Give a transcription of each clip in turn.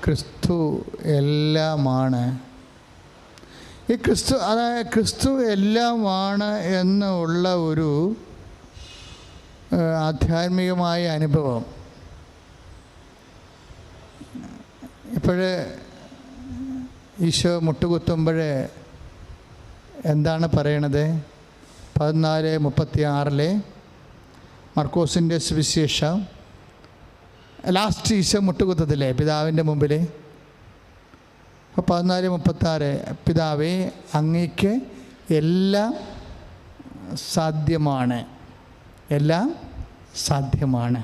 ക്രിസ്തു എല്ലാമാണ്. ഈ ക്രിസ്തു, അതായത് ക്രിസ്തു എല്ലാമാണ് എന്നുള്ള ഒരു ആധ്യാത്മികമായ അനുഭവം ഇപ്പോഴേ ഈശോ മുട്ടുകുത്തുമ്പോൾ എന്താണ് പറയണത്? 14:36 മർക്കോസിൻ്റെ സുവിശേഷം, ലാസ്റ്റ് ഈശോ മുട്ടുകുത്തത്തില്ലേ പിതാവിൻ്റെ മുമ്പിൽ. അപ്പോൾ 14:36 പിതാവേ അങ്ങയ്ക്ക് എല്ലാം സാധ്യമാണ്, എല്ലാം സാധ്യമാണ്.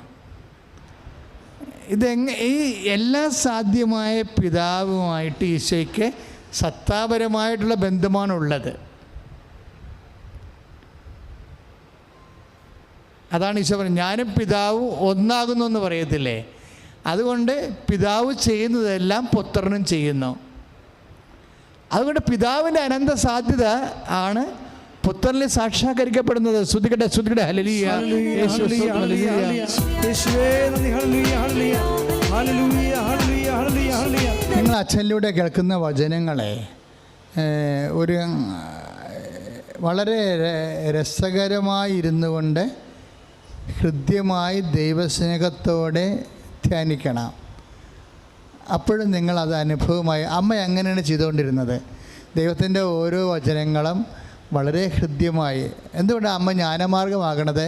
ഈ എല്ലാം സാധ്യമായ പിതാവുമായിട്ട് ഈശോയ്ക്ക് സത്താപരമായിട്ടുള്ള ബന്ധമാണുള്ളത്. അതാണ് ഈശോ പറയുന്നത്, ഞാനും പിതാവും ഒന്നാകുന്നു എന്ന് പറയത്തില്ലേ. അതുകൊണ്ട് പിതാവ് ചെയ്യുന്നതെല്ലാം പുത്രനും ചെയ്യുന്നു. അതുകൊണ്ട് പിതാവിൻ്റെ അനന്ത സാധ്യത ആണ് പുത്രനിൽ സാക്ഷാത്കരിക്കപ്പെടുന്നത്. ശ്രുതികട്ടെ ശ്രുതികട്ടെ ഹല്ലേലൂയ. നിങ്ങൾ അച്ഛനിലൂടെ കേൾക്കുന്ന വചനങ്ങളെ ഒരു വളരെ രസകരമായിരുന്നു കൊണ്ട് ഹൃദ്യമായി ദൈവസ്നേഹത്തോടെ ധ്യാനിക്കണം. അപ്പോഴും നിങ്ങളത് അനുഭവമായി. അമ്മ അങ്ങനെയാണ് ചെയ്തുകൊണ്ടിരുന്നത്. ദൈവത്തിൻ്റെ ഓരോ വചനങ്ങളും വളരെ ഹൃദ്യമായി. എന്തുകൊണ്ടാണ് അമ്മ ജ്ഞാനമാർഗമാകണത്?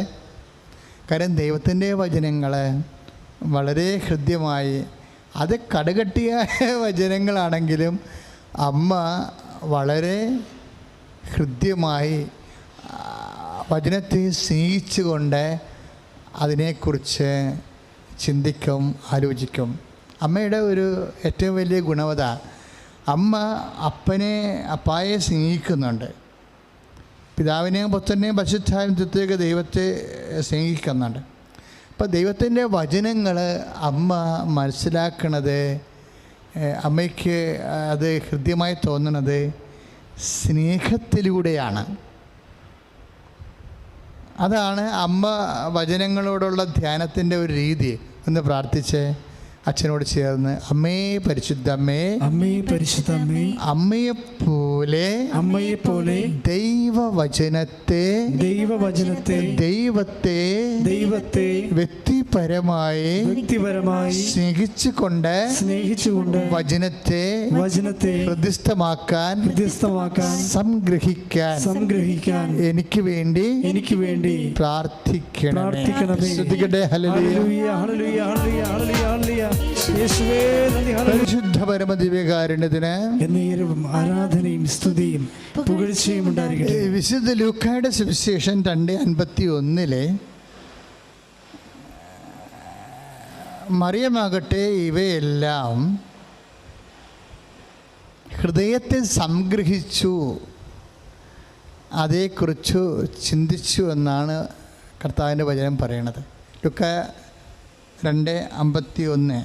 കാരണം ദൈവത്തിൻ്റെ വചനങ്ങൾ വളരെ ഹൃദ്യമായി, അത് കടുകട്ടിയായ വചനങ്ങളാണെങ്കിലും അമ്മ വളരെ ഹൃദ്യമായി വചനത്തെ സ്നേഹിച്ചുകൊണ്ട് അതിനെക്കുറിച്ച് ചിന്തിക്കും, ആലോചിക്കും. അമ്മയുടെ ഒരു ഏറ്റവും വലിയ ഗുണവത, അമ്മ അപ്പായെ സ്നേഹിക്കുന്നുണ്ട്. പിതാവിനെയും പുത്രനെയും പരിശുദ്ധാത്മാവിനെയും ദൈവത്തെ സ്നേഹിക്കുന്നുണ്ട്. അപ്പോൾ ദൈവത്തിൻ്റെ വചനങ്ങൾ അമ്മ മനസ്സിലാക്കണത്, അമ്മയ്ക്ക് അത് ഹൃദ്യമായി തോന്നണത് സ്നേഹത്തിലൂടെയാണ്. അതാണ് അമ്മ വചനങ്ങളോടുള്ള ധ്യാനത്തിൻ്റെ ഒരു രീതി. ഒന്ന് പ്രാർത്ഥിച്ച് അച്ഛനോട് ചേർന്ന്, അമ്മേ പരിശുദ്ധമ്മേ, അമ്മേ പരിശുദ്ധമ്മേ, അമ്മയെപ്പോലെ ദൈവവചനത്തെ ദൈവത്തെ വ്യക്തിപരമായി സ്നേഹിച്ചുകൊണ്ട് വചനത്തെ ഹൃദിസ്ഥമാക്കാൻ സംഗ്രഹിക്കാൻ എനിക്ക് വേണ്ടി പ്രാർത്ഥിക്കണം. ശ്രദ്ധിക്കട്ടെ. ഹല്ലേലൂയ ഹല്ലേലൂയ ഹല്ലേലൂയ ഹല്ലേലൂയ. പരിശുദ്ധ പരമദിവ്യകാരുണ്യത്തിന് ആരാധനയും സ്തുതിയും പുകഴ്ചയും ഉണ്ടായിരിക്കട്ടെ. വിശുദ്ധ ലൂക്കായുടെ സുവിശേഷം 2:51 മറിയമാകട്ടെ ഇവയെല്ലാം ഹൃദയത്തിൽ സംഗ്രഹിച്ചു, അതേക്കുറിച്ച് ചിന്തിച്ചു എന്നാണ് കർത്താവിൻ്റെ വചനം പറയണത്. ലൂക്ക 2:51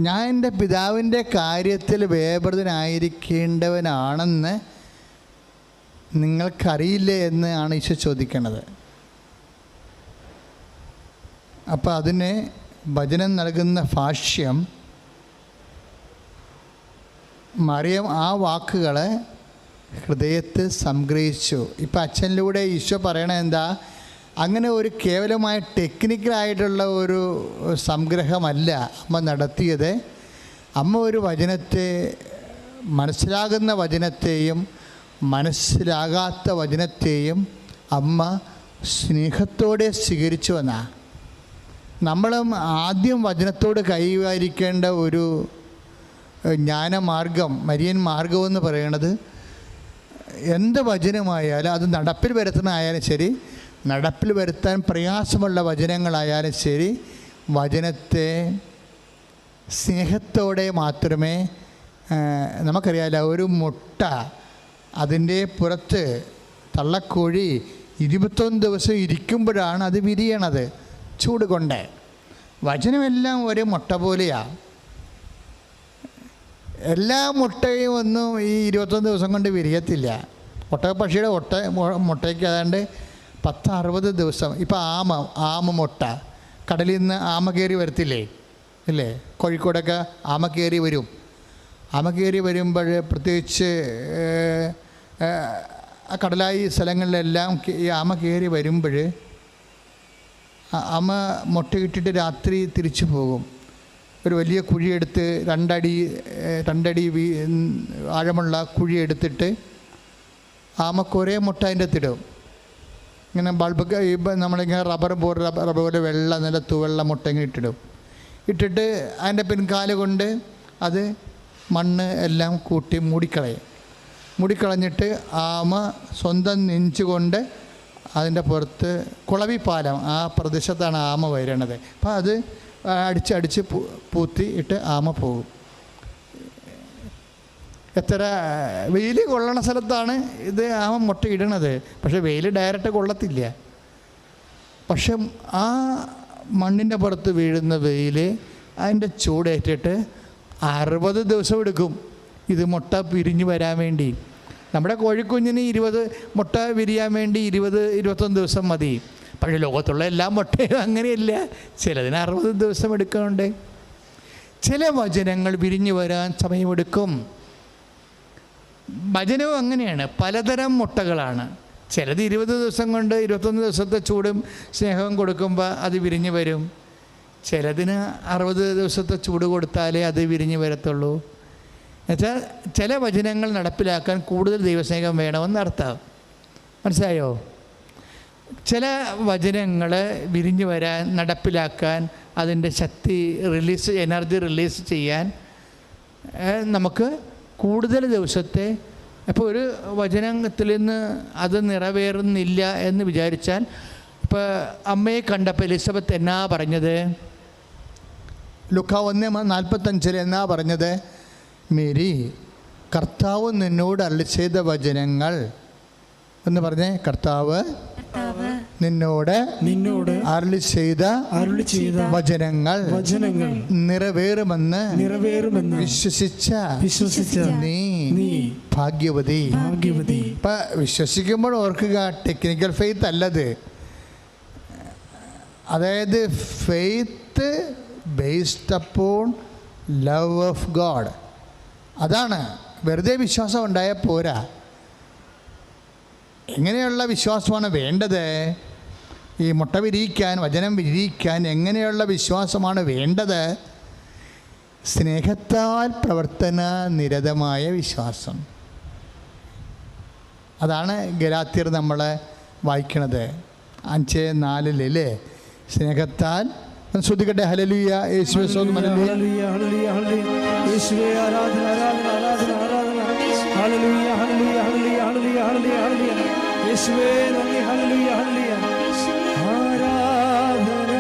ഞാൻ എൻ്റെ പിതാവിൻ്റെ കാര്യത്തിൽ വേപൃതനായിരിക്കേണ്ടവനാണെന്ന് നിങ്ങൾക്കറിയില്ലേ എന്നാണ് ഈശോ ചോദിക്കണത്. അപ്പോൾ അതിന് വചനം നൽകുന്ന ഭാഷ്യം, മറിയം ആ വാക്കുകളെ ഹൃദയത്തിൽ സംഗ്രഹിച്ചു. ഇപ്പം അച്ഛനിലൂടെ ഈശോ പറയണത് എന്താ? അങ്ങനെ ഒരു കേവലമായ ടെക്നിക്കലായിട്ടുള്ള ഒരു സംഗ്രഹമല്ല അമ്മ നടത്തിയത്. അമ്മ ഒരു വചനത്തെ, മനസ്സിലാകുന്ന വചനത്തെയും മനസ്സിലാകാത്ത വചനത്തെയും അമ്മ സ്നേഹത്തോടെ സ്വീകരിച്ചു എന്നാ. നമ്മളും ആദ്യം വചനത്തോട് കൈവരിക്കേണ്ട ഒരു ജ്ഞാനമാർഗം, മരിയൻ മാർഗമെന്ന് പറയണത്, എന്ത് വചനമായാലും അത് നടപ്പിൽ വരുത്തണമായാലും ശരി, നടപ്പിൽ വരുത്താൻ പ്രയാസമുള്ള വചനങ്ങളായാലും ശരി, വചനത്തെ സ്നേഹത്തോടെ മാത്രമേ, നമുക്കറിയാമല്ലോ ഒരു മുട്ട അതിൻ്റെ പുറത്ത് തള്ളക്കോഴി 21 ദിവസം ഇരിക്കുമ്പോഴാണ് അത് വിരിയണത് ചൂട് കൊണ്ട്. വചനമെല്ലാം ഒരു മുട്ട പോലെയാണ്. എല്ലാ മുട്ടയും ഒന്നും ഈ 21 ദിവസം കൊണ്ട് വിരിയത്തില്ല. ഒട്ടകപ്പക്ഷിയുടെ മുട്ടയ്ക്ക് ഏതാണ്ട് 10-60 ദിവസം. ഇപ്പോൾ ആമ മുട്ട, കടലിൽ നിന്ന് ആമ കയറി വരത്തില്ലേ, ഇല്ലേ? കോഴിക്കോടൊക്കെ ആമ കയറി വരും. ആമ കയറി വരുമ്പോൾ പ്രത്യേകിച്ച് കടലായി സ്ഥലങ്ങളിലെല്ലാം ഈ ആമ കയറി വരുമ്പോൾ ആമ മുട്ടയിട്ടിട്ട് രാത്രി തിരിച്ചു പോകും. ഒരു വലിയ കുഴിയെടുത്ത് രണ്ടടി ആഴമുള്ള കുഴിയെടുത്തിട്ട് ആമക്ക് ഒരേ മുട്ട അതിൻ്റെ അകത്തിടും. ഇങ്ങനെ ബൾബൊക്കെ നമ്മളിങ്ങനെ റബ്ബർ പോലെ വെള്ള നല്ല തുവെള്ള മുട്ട ഇങ്ങനെ ഇട്ടിട്ട് അതിൻ്റെ പിൻകാല് കൊണ്ട് അത് മണ്ണ് എല്ലാം കൂട്ടി മൂടിക്കളഞ്ഞിട്ട് ആമ സ്വന്തം നെഞ്ചുകൊണ്ട് അതിൻ്റെ പുറത്ത് കുളവിപ്പാലം ആ പ്രദേശത്താണ് ആമ വരണത്. അപ്പോൾ അത് അടിച്ച് പൂത്തി ഇട്ട് ആമ പോകും. എത്ര വെയിൽ കൊള്ളണ സ്ഥലത്താണ് ഇത് ആമ മുട്ട ഇടണത്. പക്ഷേ വെയിൽ ഡയറക്റ്റ് കൊള്ളത്തില്ല. പക്ഷെ ആ മണ്ണിൻ്റെ പുറത്ത് വീഴുന്ന വെയിൽ അതിൻ്റെ ചൂടേറ്റിട്ട് 60 ദിവസം എടുക്കും ഇത് മുട്ട പിരിഞ്ഞു വരാൻ വേണ്ടി. നമ്മുടെ കോഴിക്കുഞ്ഞിന് 20 മുട്ട വിരിയാൻ വേണ്ടി 20-21 ദിവസം മതി. പക്ഷേ ലോകത്തുള്ള എല്ലാ മുട്ടയും അങ്ങനെയല്ല. ചിലതിന് 60 ദിവസം എടുക്കുന്നുണ്ട്. ചില വചനങ്ങൾ വിരിഞ്ഞു വരാൻ സമയമെടുക്കും. വചനവും അങ്ങനെയാണ്. പലതരം മുട്ടകളാണ്. ചിലത് 20 ദിവസം കൊണ്ട് 21 ദിവസത്തെ ചൂടും സ്നേഹവും കൊടുക്കുമ്പോൾ അത് വിരിഞ്ഞു വരും. ചിലതിന് 60 ദിവസത്തെ ചൂട് കൊടുത്താലേ അത് വിരിഞ്ഞു വരത്തുള്ളൂ. എന്നുവെച്ചാൽ ചില വചനങ്ങൾ നടപ്പിലാക്കാൻ കൂടുതൽ ദൈവസ്നേഹം വേണമെന്നർത്ഥം. മനസ്സിലായോ? ചില വചനങ്ങൾ വിരിഞ്ഞു വരാൻ, നടപ്പിലാക്കാൻ, അതിൻ്റെ ശക്തി എനർജി റിലീസ് ചെയ്യാൻ നമുക്ക് കൂടുതൽ ദിവസത്തെ. അപ്പോൾ ഒരു വചനത്തിൽ നിന്ന് അത് നിറവേറുന്നില്ല എന്ന് വിചാരിച്ചാൽ, ഇപ്പോൾ അമ്മയെ കണ്ടപ്പോൾ എലിസബത്ത് എന്നാ പറഞ്ഞത്? ലൂക്കാ 1:45 എന്നാ പറഞ്ഞത്? മേരി, കർത്താവ് നിന്നോട് അരുളിച്ചെയ്ത വചനങ്ങൾ എന്ന് പറഞ്ഞേ. കർത്താവ് നിന്നോട് അരുളിച്ചെയ്ത വചനങ്ങൾ നിറവേറുമെന്ന് വിശ്വസിച്ച നീ ഭാഗ്യവതി. ഇപ്പം വിശ്വസിക്കുമ്പോൾ ഓർക്കുക, ടെക്നിക്കൽ ഫെയ്ത്ത് അല്ലത്. അതായത് faith based upon love of God. അതാണ്. വെറുതെ വിശ്വാസം ഉണ്ടായാൽ പോരാ. എങ്ങനെയുള്ള വിശ്വാസമാണ് വേണ്ടത്? ഈ മുട്ട വിരിയിക്കാൻ, വചനം വിരിയിക്കാൻ എങ്ങനെയുള്ള വിശ്വാസമാണ് വേണ്ടത്? സ്നേഹത്താൽ പ്രവർത്തന നിരതമായ വിശ്വാസം. അതാണ് ഗലാത്യർ നമ്മൾ വായിക്കണത് 5:4 സ്നേഹത്താൽ. ശ്രദ്ധിക്കട്ടെ. ഹല്ലേലൂയ, യേശുവേ സ്തോത്രം, ഹല്ലേലൂയ, ഹല്ലേലൂയ, യേശുവേ ആരാധന, ആരാധന, ആരാധന, ആരാധന, ഹല്ലേലൂയ, ഹല്ലേലൂയ, ഹല്ലേലൂയ, ഹല്ലേലൂയ, ഹല്ലേലൂയ, യേശുവേ നന്ദി, ഹല്ലേലൂയ, ഹല്ലേലൂയ, ആരാധന,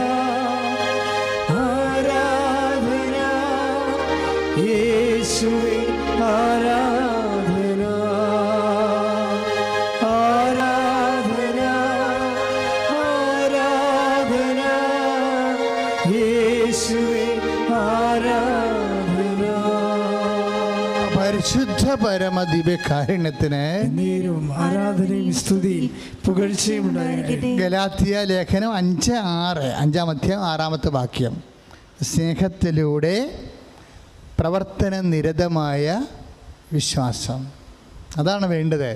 ആരാധന, യേശുവേ ആരാധന, ആരാധന, ആരാധന, യേശുവേ ആരാധന. പരിശുദ്ധ പരമ ദിവ്യകാരുണ്യത്തിന് ആരാധനയും സ്തുതിയും പുകഴ്ചയും ഉണ്ടാകട്ടെ. ഗലാത്യ ലേഖനം 5:6, 5-ാം അധ്യായം 6-ാമത്തെ വാക്യം. സ്നേഹത്തിലൂടെ പ്രവർത്തന നിരതമായ വിശ്വാസം. അതാണ് വേണ്ടത്.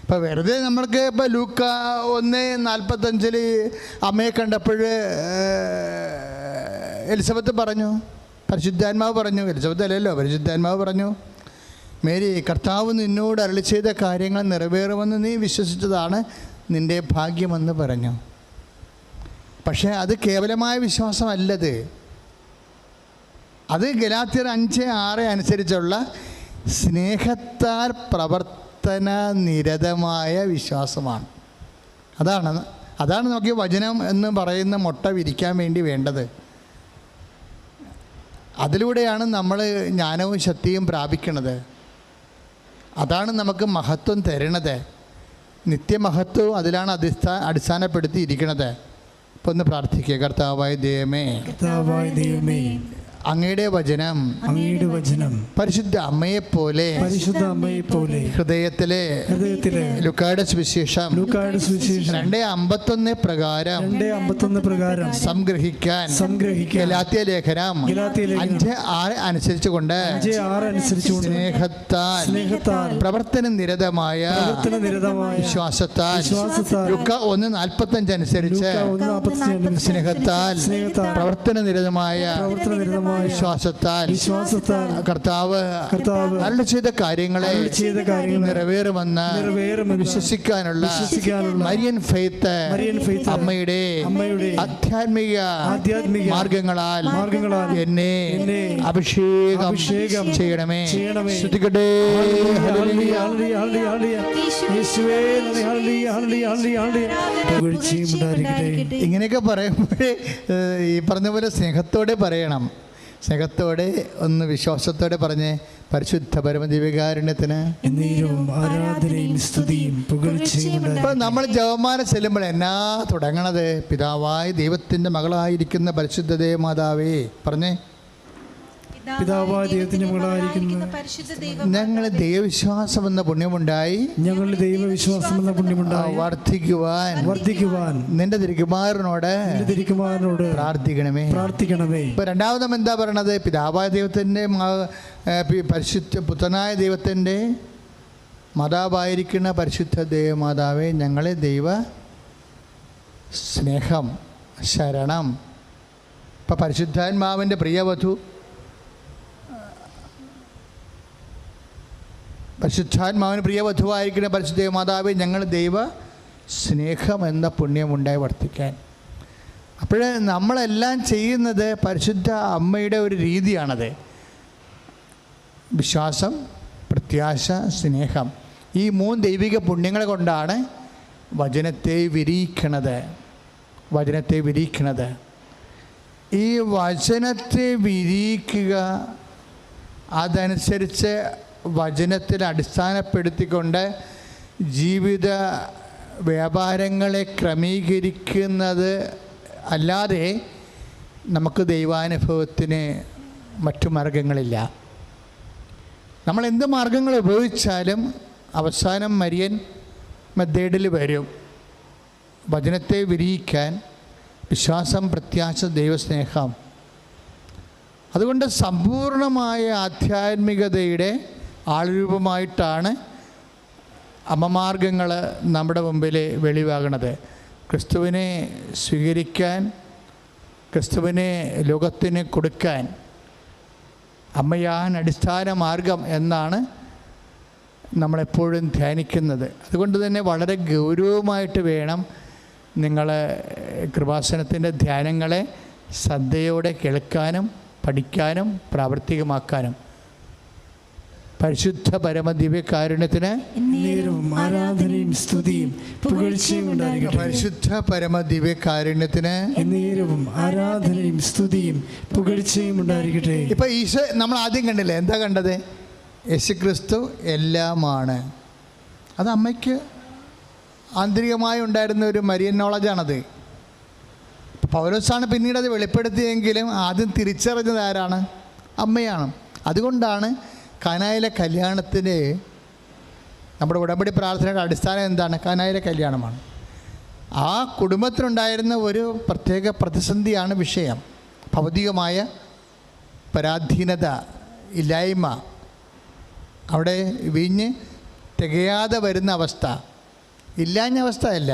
ഇപ്പം വെറുതെ നമ്മൾക്ക് ഇപ്പോൾ ലൂക്കാ 1:45 അമ്മയെ കണ്ടപ്പോൾ എലിസബത്ത് പറഞ്ഞു, പരിശുദ്ധാത്മാവ് പറഞ്ഞു. എലിസബത്ത് അല്ലല്ലോ, പരിശുദ്ധാത്മാവ് പറഞ്ഞു, മേരി, കർത്താവ് നിന്നോട് അരുളിച്ചെയ്ത കാര്യങ്ങൾ നിറവേറുമെന്ന് നീ വിശ്വസിച്ചതാണ് നിൻ്റെ ഭാഗ്യമെന്ന് പറഞ്ഞു. പക്ഷേ അത് കേവലമായ വിശ്വാസമല്ലത്. അത് ഗലാത്യർ 5:6 അനുസരിച്ചുള്ള സ്നേഹത്താൽ പ്രവർത്തന നിരതമായ വിശ്വാസമാണ്. അതാണ് നമുക്ക് വചനം എന്ന് പറയുന്ന മുട്ട വിരിക്കാൻ വേണ്ടി വേണ്ടത്. അതിലൂടെയാണ് നമ്മൾ ജ്ഞാനവും ശക്തിയും പ്രാപിക്കുന്നത്. അതാണ് നമുക്ക് മഹത്വം തരണത്. നിത്യമഹത്വവും അതിലാണ് അടിസ്ഥാനപ്പെടുത്തിയിരിക്കുന്നത്. ഇപ്പോൾ ഒന്ന് പ്രാർത്ഥിക്കുക. കർത്താവായ ദൈവമേ, അങ്ങയുടെ വചനം പരിശുദ്ധ അമ്മയെപ്പോലെ ഹൃദയത്തിലെ ലൂക്കായുടെ സുവിശേഷം 2:51 പ്രകാരം സംഗ്രഹിക്കാൻ ഗലാത്യ ലേഖനം 5:6 അനുസരിച്ചുകൊണ്ട് സ്നേഹത്താൽ പ്രവർത്തന നിരതമായ വിശ്വാസത്താൽ ലൂക്ക 1:45 അനുസരിച്ച് സ്നേഹത്താൽ പ്രവർത്തന നിരതമായ വിശ്വാസത്താൽ കർത്താവ് അരുളി ചെയ്ത കാര്യങ്ങളെ നിറവേറുമെന്ന് വിശ്വസിക്കാനുള്ള മരിയൻ ഫെയ്ത്ത് അമ്മയുടെ ആധ്യാത്മിക മാർഗങ്ങളാൽ എന്നെ അഭിഷേകം ചെയ്യണമേ. ശ്രദ്ധിക്കട്ടെ. ഇങ്ങനെയൊക്കെ പറയുമ്പോഴേ ഈ പറഞ്ഞ പോലെ സ്നേഹത്തോടെ പറയണം. സ്നേഹത്തോടെ ഒന്ന് വിശ്വാസത്തോടെ പറഞ്ഞ് പരിശുദ്ധ പരമദിവ്യകാരുണ്യത്തിന് ഇപ്പൊ നമ്മൾ ജപമാല ചെല്ലുമ്പോൾ എന്നാ തുടങ്ങണത്? പിതാവായ ദൈവത്തിന്റെ മകളായിരിക്കുന്ന പരിശുദ്ധ ദേവമാതാവേ പറഞ്ഞേ. പിതാവായ ദൈവത്തിന്റെ മകളായിരിക്കുന്ന ഞങ്ങളെ ദൈവവിശ്വാസം എന്ന പുണ്യമുണ്ടായി വർദ്ധിക്കുവാൻ നിന്റെ തിരുക്കുമാരനോട് പ്രാർത്ഥിക്കണമേ. ഇപ്പൊ രണ്ടാമതും എന്താ പറയണത്? പിതാവായ ദൈവത്തിന്റെ പരിശുദ്ധ പുത്രനായ ദൈവത്തിന്റെ മാതാവായിരിക്കുന്ന പരിശുദ്ധ ദേവമാതാവേ ഞങ്ങളെ ദൈവ സ്നേഹം ശരണം. ഇപ്പൊ പരിശുദ്ധാത്മാവിന്റെ പ്രിയവധു പരിശുദ്ധാത്മാവിന് പ്രിയവധുവായിരിക്കുന്ന പരിശുദ്ധ മാതാവേ ഞങ്ങൾ ദൈവ സ്നേഹം എന്ന പുണ്യമുണ്ടായി വർത്തിക്കാൻ. അപ്പോൾ നമ്മളെല്ലാം ചെയ്യുന്നത് പരിശുദ്ധ അമ്മയുടെ ഒരു രീതിയാണത്. വിശ്വാസം, പ്രത്യാശ, സ്നേഹം, ഈ 3 ദൈവിക പുണ്യങ്ങൾ കൊണ്ടാണ് വചനത്തെ വിരിയിക്കണത്. ഈ വചനത്തെ വിരിയിക്കുക, അതനുസരിച്ച് വചനത്തിൽ അടിസ്ഥാനപ്പെടുത്തിക്കൊണ്ട് ജീവിത വ്യാപാരങ്ങളെ ക്രമീകരിക്കുന്നത് അല്ലാതെ നമുക്ക് ദൈവാനുഭവത്തിന് മറ്റു മാർഗങ്ങളില്ല. നമ്മൾ എന്ത് മാർഗങ്ങൾ ഉപയോഗിച്ചാലും അവസാനം മരിയൻ മെത്തേഡിൽ വരും. വചനത്തെ വിരിയിക്കാൻ വിശ്വാസം, പ്രത്യാശ, ദൈവസ്നേഹം. അതുകൊണ്ട് സമ്പൂർണമായ ആധ്യാത്മികതയുടെ ആൾരൂപമായിട്ടാണ് അമ്മമാർഗങ്ങൾ നമ്മുടെ മുമ്പിൽ വെളിവാകണത്. ക്രിസ്തുവിനെ സ്വീകരിക്കാൻ, ക്രിസ്തുവിനെ ലോകത്തിന് കൊടുക്കാൻ അമ്മയാണ് അടിസ്ഥാന മാർഗം എന്നാണ് നമ്മളെപ്പോഴും ധ്യാനിക്കുന്നത്. അതുകൊണ്ട് തന്നെ വളരെ ഗൗരവമായിട്ട് വേണം നിങ്ങൾ കൃപാസനത്തിൻ്റെ ധ്യാനങ്ങളെ ശ്രദ്ധയോടെ കേൾക്കാനും പഠിക്കാനും പ്രാവർത്തികമാക്കാനും. പരിശുദ്ധ പരമദിവ്യകാരുണ്യത്തിന് ആരാധനയും സ്തുതിയും പുകഴ്ചയും ഉണ്ടായിരിക്കട്ടെ. പരിശുദ്ധ പരമദിവ്യകാരുണ്യത്തിന് ആരാധനയും സ്തുതിയും പുകഴ്ചയും ഉണ്ടായിരിക്കട്ടെ. ഇപ്പൊ ഈശോ നമ്മൾ ആദ്യം കണ്ടില്ലേ? എന്താ കണ്ടത്? യേശുക്രിസ്തു എല്ലാമാണ്. അത് അമ്മയ്ക്ക് ആന്തരികമായി ഉണ്ടായിരുന്ന ഒരു മരിയൻ നോളജാണത്. പൗലോസാണ് പിന്നീട് അത് വെളിപ്പെടുത്തിയെങ്കിലും ആദ്യം തിരിച്ചറിഞ്ഞത് ആരാണ്? അമ്മയാണ്. അതുകൊണ്ടാണ് കാനായിലെ കല്യാണത്തിന് നമ്മുടെ ഉടമ്പടി പ്രാർത്ഥനയുടെ അടിസ്ഥാനം എന്താണ്? കാനായിലെ കല്യാണമാണ്. ആ കുടുംബത്തിനുണ്ടായിരുന്ന ഒരു പ്രത്യേക പ്രതിസന്ധിയാണ് വിഷയം. ഭൗതികമായ പരാധീനത, ഇല്ലായ്മ, അവിടെ വീഞ്ഞ് തികയാതെ വരുന്ന അവസ്ഥ. ഇല്ലാഞ്ഞ അവസ്ഥയല്ല,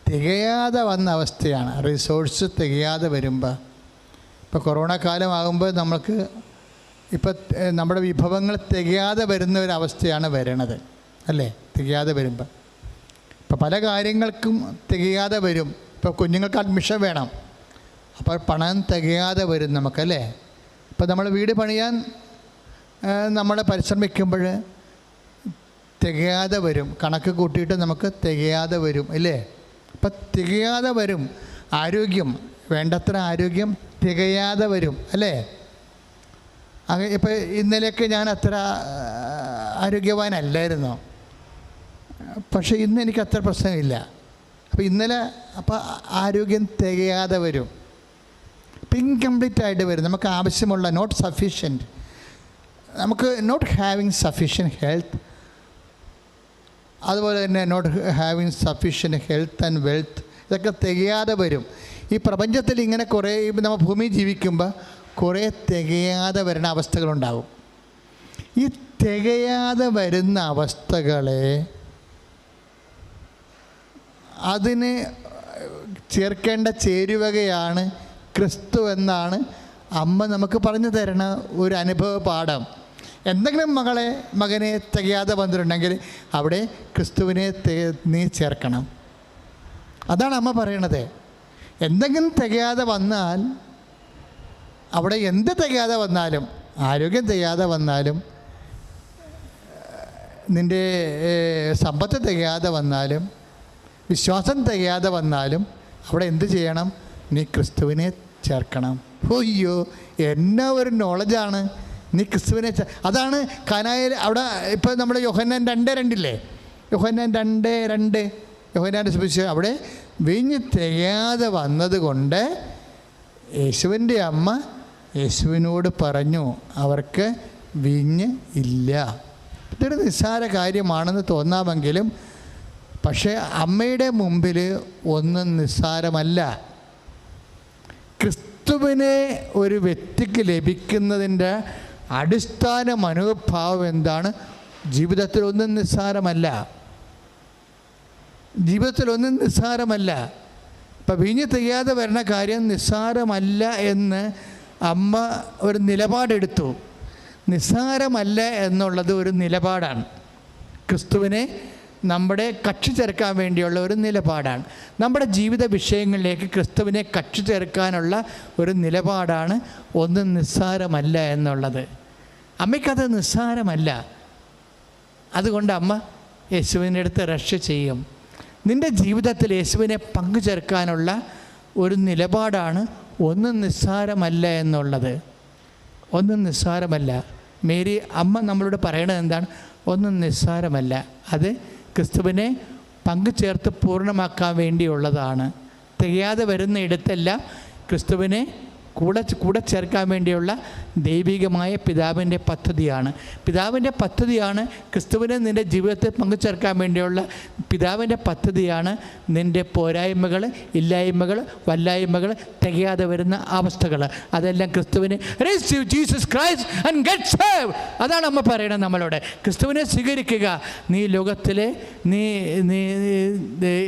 തികയാതെ വന്ന അവസ്ഥയാണ്. റിസോഴ്സ് തികയാതെ വരുമ്പോൾ, ഇപ്പോൾ കൊറോണ കാലമാകുമ്പോൾ നമുക്ക് ഇപ്പം നമ്മുടെ വിഭവങ്ങൾ തികയാതെ വരുന്ന ഒരവസ്ഥയാണ് വരണത്, അല്ലേ? തികയാതെ വരുമ്പോൾ ഇപ്പോൾ പല കാര്യങ്ങൾക്കും തികയാതെ വരും. ഇപ്പോൾ കുഞ്ഞുങ്ങൾക്ക് അഡ്മിഷൻ വേണം, അപ്പോൾ പണം തികയാതെ വരും നമുക്കല്ലേ? ഇപ്പോൾ നമ്മൾ വീട് പണിയാൻ നമ്മൾ പരിശ്രമിക്കുമ്പോൾ തികയാതെ വരും. കണക്ക് കൂട്ടിയിട്ട് നമുക്ക് തികയാതെ വരും, അല്ലേ? അപ്പം തികയാതെ വരും. ആരോഗ്യം, വേണ്ടത്ര ആരോഗ്യം തികയാതെ വരും, അല്ലേ? അങ്ങനെ ഇപ്പം ഇന്നലെയൊക്കെ ഞാൻ അത്ര ആരോഗ്യവാനല്ലായിരുന്നു, പക്ഷേ ഇന്ന് എനിക്ക് അത്ര പ്രശ്നമില്ല. അപ്പോൾ ഇന്നലെ ആരോഗ്യം തികയാതെ വരും. ഇപ്പം ഇൻകംപ്ലീറ്റ് ആയിട്ട് വരും. നമുക്ക് ആവശ്യമുള്ള നോട്ട് സഫീഷ്യൻറ്റ്, നമുക്ക് നോട്ട് ഹാവിങ് സഫീഷ്യൻറ്റ് ഹെൽത്ത്, അതുപോലെ തന്നെ not having sufficient health and wealth, ഇതൊക്കെ തികയാതെ വരും. ഈ പ്രപഞ്ചത്തിൽ ഇങ്ങനെ കുറേ നമ്മൾ ഭൂമിയിൽ ജീവിക്കുമ്പോൾ കുറേ തികയാതെ വരുന്ന അവസ്ഥകളുണ്ടാകും. ഈ തികയാതെ വരുന്ന അവസ്ഥകളെ അതിന് ചേർക്കേണ്ട ചേരുവകയാണ് ക്രിസ്തു എന്നാണ് അമ്മ നമുക്ക് പറഞ്ഞു തരണ ഒരു അനുഭവ പാഠം. എന്തെങ്കിലും മകനെ തികയാതെ വന്നിട്ടുണ്ടെങ്കിൽ അവിടെ ക്രിസ്തുവിനെ നീ ചേർക്കണം. അതാണ് അമ്മ പറയണത്. എന്തെങ്കിലും തികയാതെ വന്നാൽ, അവിടെ എന്ത് തികയാതെ വന്നാലും, ആരോഗ്യം തികയാതെ വന്നാലും, നിൻ്റെ സമ്പത്ത് തികയാതെ വന്നാലും, വിശ്വാസം തികയാതെ വന്നാലും, അവിടെ എന്ത് ചെയ്യണം? നീ ക്രിസ്തുവിനെ ചേർക്കണം. അയ്യോ, എന്നാ ഒരു നോളജാണ്! നീ ക്രിസ്തുവിനെ അതാണ് കാനായിൽ അവിടെ ഇപ്പോൾ നമ്മുടെ യോഹന്നാൻ 2:2 യോഹന്നാൻ 2:2 യോഹന്നാൻ്റെ സുവിശേഷം, അവിടെ വീഞ്ഞ് തികയാതെ വന്നതുകൊണ്ട് യേശുവിൻ്റെ അമ്മ യേശുവിനോട് പറഞ്ഞു, അവർക്ക് വീഞ്ഞ് ഇല്ല. ഇതൊരു നിസ്സാര കാര്യമാണെന്ന് തോന്നാമെങ്കിലും പക്ഷേ അമ്മയുടെ മുമ്പിൽ ഒന്നും നിസ്സാരമല്ല. ക്രിസ്തുവിനെ ഒരു വ്യക്തിക്ക് ലഭിക്കുന്നതിൻ്റെ അടിസ്ഥാന മനോഭാവം എന്താണ്? ജീവിതത്തിലൊന്നും നിസ്സാരമല്ല, ജീവിതത്തിലൊന്നും നിസ്സാരമല്ല. ഇപ്പം വീഞ്ഞ് തികയാതെ വരുന്ന കാര്യം നിസ്സാരമല്ല എന്ന് അമ്മ ഒരു നിലപാടെടുത്തു. നിസ്സാരമല്ല എന്നുള്ളത് ഒരു നിലപാടാണ്. ക്രിസ്തുവിനെ നമ്മുടെ കക്ഷി ചേർക്കാൻ വേണ്ടിയുള്ള ഒരു നിലപാടാണ്. നമ്മുടെ ജീവിത വിഷയങ്ങളിലേക്ക് ക്രിസ്തുവിനെ കക്ഷി ചേർക്കാനുള്ള ഒരു നിലപാടാണ് ഒന്നും നിസ്സാരമല്ല എന്നുള്ളത്. അമ്മയ്ക്കത് നിസ്സാരമല്ല. അതുകൊണ്ട് അമ്മ യേശുവിൻ്റെ അടുത്ത് രക്ഷ ചെയ്യും. നിൻ്റെ ജീവിതത്തിൽ യേശുവിനെ പങ്കുചേർക്കാനുള്ള ഒരു നിലപാടാണ് ഒന്നും നിസ്സാരമല്ല എന്നുള്ളത്. ഒന്നും നിസ്സാരമല്ല. മേരി അമ്മ നമ്മളോട് പറയണത് എന്താണ്? ഒന്നും നിസ്സാരമല്ല. അത് ക്രിസ്തുവിനെ പങ്കുചേർത്ത് പൂർണ്ണമാക്കാൻ വേണ്ടിയുള്ളതാണ്. തികയാതെ വരുന്ന ഇടത്തെല്ലാം ക്രിസ്തുവിനെ കൂടെ ചേർക്കാൻ വേണ്ടിയുള്ള ദൈവികമായ പിതാവിൻ്റെ പദ്ധതിയാണ്. പിതാവിൻ്റെ പദ്ധതിയാണ് ക്രിസ്തുവിനെ നിൻ്റെ ജീവിതത്തിൽ പങ്കുചേർക്കാൻ വേണ്ടിയുള്ള പിതാവിൻ്റെ പദ്ധതിയാണ് നിൻ്റെ പോരായ്മകൾ, ഇല്ലായ്മകൾ, വല്ലായ്മകൾ, തികയാതെ വരുന്ന അവസ്ഥകൾ, അതെല്ലാം ക്രിസ്തുവിനെ receive Jesus Christ and get saved. അതാണ് അമ്മ പറയണത് നമ്മളോട്. ക്രിസ്തുവിനെ സ്വീകരിക്കുക, നീ ലോകത്തിലെ നീ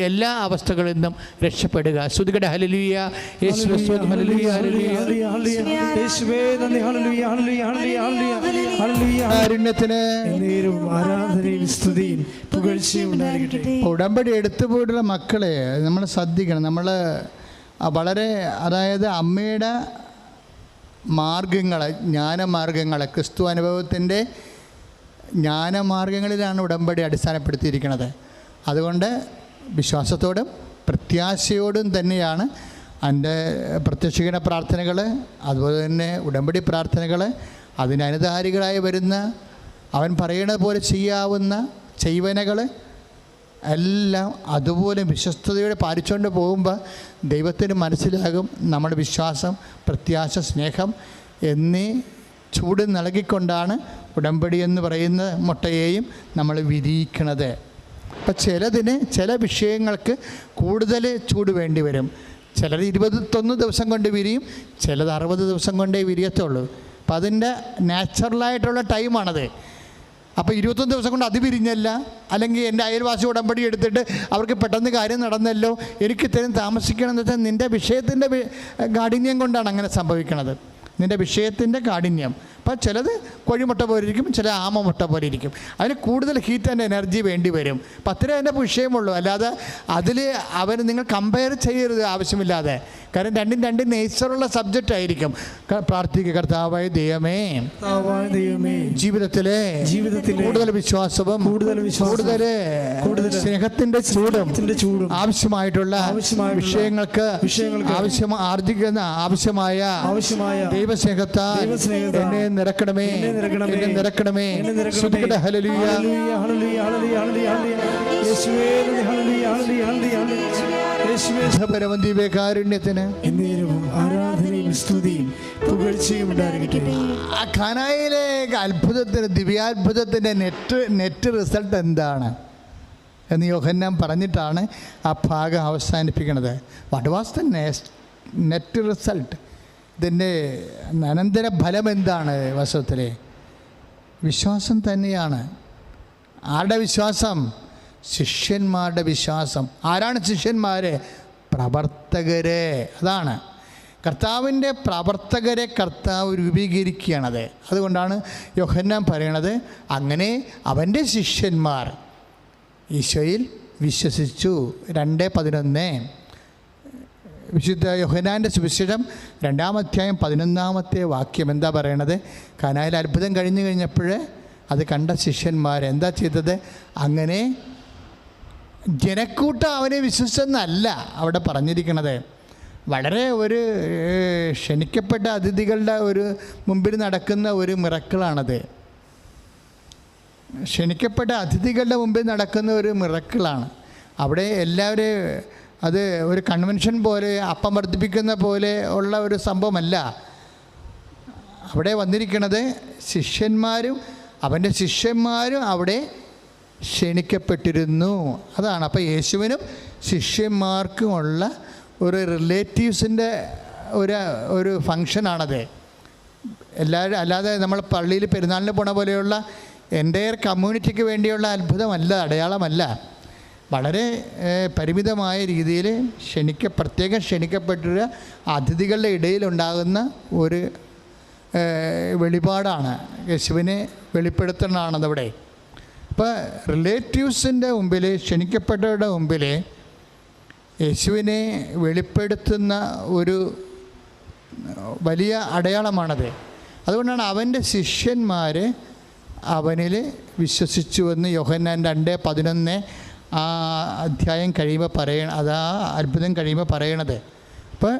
എല്ലാ അവസ്ഥകളിൽ നിന്നും രക്ഷപ്പെടുക. സ്തുതിക്കട്ടെ. ഹല്ലേലൂയ. യേശുവേ സ്തോത്രം. ഹല്ലേലൂയ. ഹല്ലേലൂയ. യേശുവേ നന്ദി. ഹല്ലേലൂയ. ഹല്ലേലൂയ. ഹല്ലേലൂയ. ഹല്ലേലൂയ. കാരുണ്യത്തിന് ആരാധനയും സ്തുതിയും പുകഴ്ചയും ഉണ്ടായിരിക്കട്ടെ. ഉടമ്പടി എടുത്തുപോയിട്ടുള്ള മക്കളെ നമ്മൾ ശ്രദ്ധിക്കണം. നമ്മൾ വളരെ, അതായത് അമ്മയുടെ മാർഗങ്ങൾ, ജ്ഞാനമാർഗങ്ങൾ, ക്രിസ്തു അനുഭവത്തിൻ്റെ ജ്ഞാനമാർഗങ്ങളിലാണ് ഉടമ്പടി അടിസ്ഥാനപ്പെടുത്തിയിരിക്കുന്നത്. അതുകൊണ്ട് വിശ്വാസത്തോടും പ്രത്യാശയോടും തന്നെയാണ് എൻ്റെ പ്രത്യക്ഷീകരണ പ്രാർത്ഥനകൾ, അതുപോലെ തന്നെ ഉടമ്പടി പ്രാർത്ഥനകൾ, അതിനനുധാരികളായി വരുന്ന അവൻ പറയണത് പോലെ ചെയ്യാവുന്ന ചെയ്വനകൾ എല്ലാം അതുപോലെ വിശ്വസ്തയോടെ പാലിച്ചുകൊണ്ട് പോകുമ്പോൾ ദൈവത്തിന് മനസ്സിലാകും നമ്മുടെ വിശ്വാസം, പ്രത്യാശ, സ്നേഹം എന്നീ ചൂട് നൽകിക്കൊണ്ടാണ് ഉടമ്പടി എന്ന് പറയുന്ന മുട്ടയെയും നമ്മൾ വിരിയിക്കണത്. അപ്പം ചില വിഷയങ്ങൾക്ക് കൂടുതൽ ചൂട് വേണ്ടി വരും. ചിലർ 21 ദിവസം കൊണ്ട് വിരിയും, ചിലത് 60 ദിവസം കൊണ്ടേ വിരിയത്തുള്ളൂ. അപ്പം അതിൻ്റെ നാച്ചുറലായിട്ടുള്ള ടൈമാണത്. അപ്പോൾ 21 ദിവസം കൊണ്ട് അത് വിരിഞ്ഞല്ല, അല്ലെങ്കിൽ എൻ്റെ അയൽവാസി ഉടമ്പടി എടുത്തിട്ട് അവർക്ക് പെട്ടെന്ന് കാര്യം നടന്നല്ലോ, എനിക്ക് ഇത്രയും താമസിക്കണം എന്ന് വെച്ചാൽ നിൻ്റെ വിഷയത്തിൻ്റെ കാഠിന്യം കൊണ്ടാണ് അങ്ങനെ സംഭവിക്കുന്നത്. നിൻ്റെ വിഷയത്തിൻ്റെ കാഠിന്യം. അപ്പം ചിലത് കോഴിമുട്ട പോലെ ഇരിക്കും, ചില ആമമുട്ട പോലെ ഇരിക്കും. അതിന് കൂടുതൽ ഹീറ്റ് ആൻഡ് എനർജി വേണ്ടി വരും. അപ്പം അത്രേ അതിൻ്റെ വിഷയമുള്ളൂ. അല്ലാതെ അതിൽ നിങ്ങൾ കമ്പയർ ചെയ്യരുത് ആവശ്യമില്ലാതെ. കാരണം രണ്ട് നേച്ചറുള്ള സബ്ജക്റ്റ് ആയിരിക്കും. പ്രാർത്ഥിക്കുക. കർത്താവായ ദൈവമേ, ജീവിതത്തിലെ കൂടുതൽ വിശ്വാസവും കൂടുതൽ സ്നേഹത്തിൻ്റെ ചൂടും ആവശ്യമായിട്ടുള്ള വിഷയങ്ങൾക്ക് ആവശ്യമായ ദൈവസ്നേഹത്താൽ എന്നെ നിറക്കണമേ. സ്തുതിക്കട്ടെ. ഹല്ലേലൂയ. പരമദിവ്യകാരുണ്യത്തിന് എന്നേരവും ആരാധനയും സ്തുതിയും പുകഴ്ചയും ഉണ്ടായിരിക്കട്ടെ. ആ ഖനായിലെ അത്ഭുതത്തിന്, ദിവ്യാത്ഭുതത്തിൻ്റെ നെറ്റ് റിസൾട്ട് എന്താണ് എന്ന് യോഹന്നാൻ പറഞ്ഞിട്ടാണ് ആ ഭാഗം അവസാനിപ്പിക്കുന്നത്. What was the net result? ഇതിൻ്റെ അനന്തര ഫലം എന്താണ്? വസ്തുത്തിലെ വിശ്വാസം തന്നെയാണ്. ആരുടെ വിശ്വാസം? ശിഷ്യന്മാരുടെ വിശ്വാസം. ആരാണ് ശിഷ്യന്മാർ? പ്രവർത്തകരെ. അതാണ് കർത്താവിൻ്റെ പ്രവർത്തകരെ കർത്താവ് രൂപീകരിക്കുകയാണത്. അതുകൊണ്ടാണ് യോഹന്നാൻ പറയണത്, അങ്ങനെ അവൻ്റെ ശിഷ്യന്മാർ ഈശോയിൽ വിശ്വസിച്ചു. 2:11 വിശുദ്ധ യോഹന്നാൻ്റെ സുവിശേഷം 2-ാം അധ്യായം 11-ാമത്തെ വാക്യം എന്താ പറയണത്? കാനായിൽ അത്ഭുതം കഴിഞ്ഞപ്പോൾ അത് കണ്ട ശിഷ്യന്മാർ എന്താ ചെയ്തത്? അങ്ങനെ ജനക്കൂട്ടം അവനെ വിശ്വസിച്ചെന്നല്ല അവിടെ പറഞ്ഞിരിക്കണത്. വളരെ ഒരു ക്ഷണിക്കപ്പെട്ട അതിഥികളുടെ ഒരു മുമ്പിൽ നടക്കുന്ന ഒരു മിറക്കിളാണത്. ക്ഷണിക്കപ്പെട്ട അതിഥികളുടെ മുമ്പിൽ നടക്കുന്ന ഒരു മിറക്കിളാണ്. അവിടെ എല്ലാവരും അത് ഒരു കൺവെൻഷൻ പോലെ അപ്പം വർദ്ധിപ്പിക്കുന്ന പോലെ ഉള്ള ഒരു സംഭവമല്ല. അവിടെ വന്നിരിക്കുന്നത് ശിഷ്യന്മാരും അവൻ്റെ ശിഷ്യന്മാരും അവിടെ ക്ഷണിക്കപ്പെട്ടിരുന്നു. അതാണ്. അപ്പോൾ യേശുവിനും ശിഷ്യന്മാർക്കുമുള്ള ഒരു റിലേറ്റീവ്സിൻ്റെ ഒരു ഫങ്ഷനാണത്. എല്ലാവരും അല്ലാതെ നമ്മൾ പള്ളിയിൽ പെരുന്നാളിന് പോണ പോലെയുള്ള എൻ്റയർ കമ്മ്യൂണിറ്റിക്ക് വേണ്ടിയുള്ള അത്ഭുതമല്ല, അടയാളമല്ല. വളരെ പരിമിതമായ രീതിയിൽ പ്രത്യേകം ക്ഷണിക്കപ്പെട്ട അതിഥികളുടെ ഇടയിലുണ്ടാകുന്ന ഒരു വെളിപാടാണ്. യേശുവിനെ വെളിപ്പെടുത്തണതാണതവിടെ. അപ്പോൾ റിലേറ്റീവ്സിൻ്റെ മുമ്പിൽ, ക്ഷണിക്കപ്പെട്ടവരുടെ മുമ്പിൽ യേശുവിനെ വെളിപ്പെടുത്തുന്ന ഒരു വലിയ അടയാളമാണത്. അതുകൊണ്ടാണ് അവൻ്റെ ശിഷ്യന്മാർ അവനിൽ വിശ്വസിച്ചുവെന്ന് യോഹന്നാൻ 2:11 ആ അധ്യായം കഴിയുമ്പോൾ അതാ അത്ഭുതം കഴിയുമ്പോൾ പറയണത്. അപ്പോൾ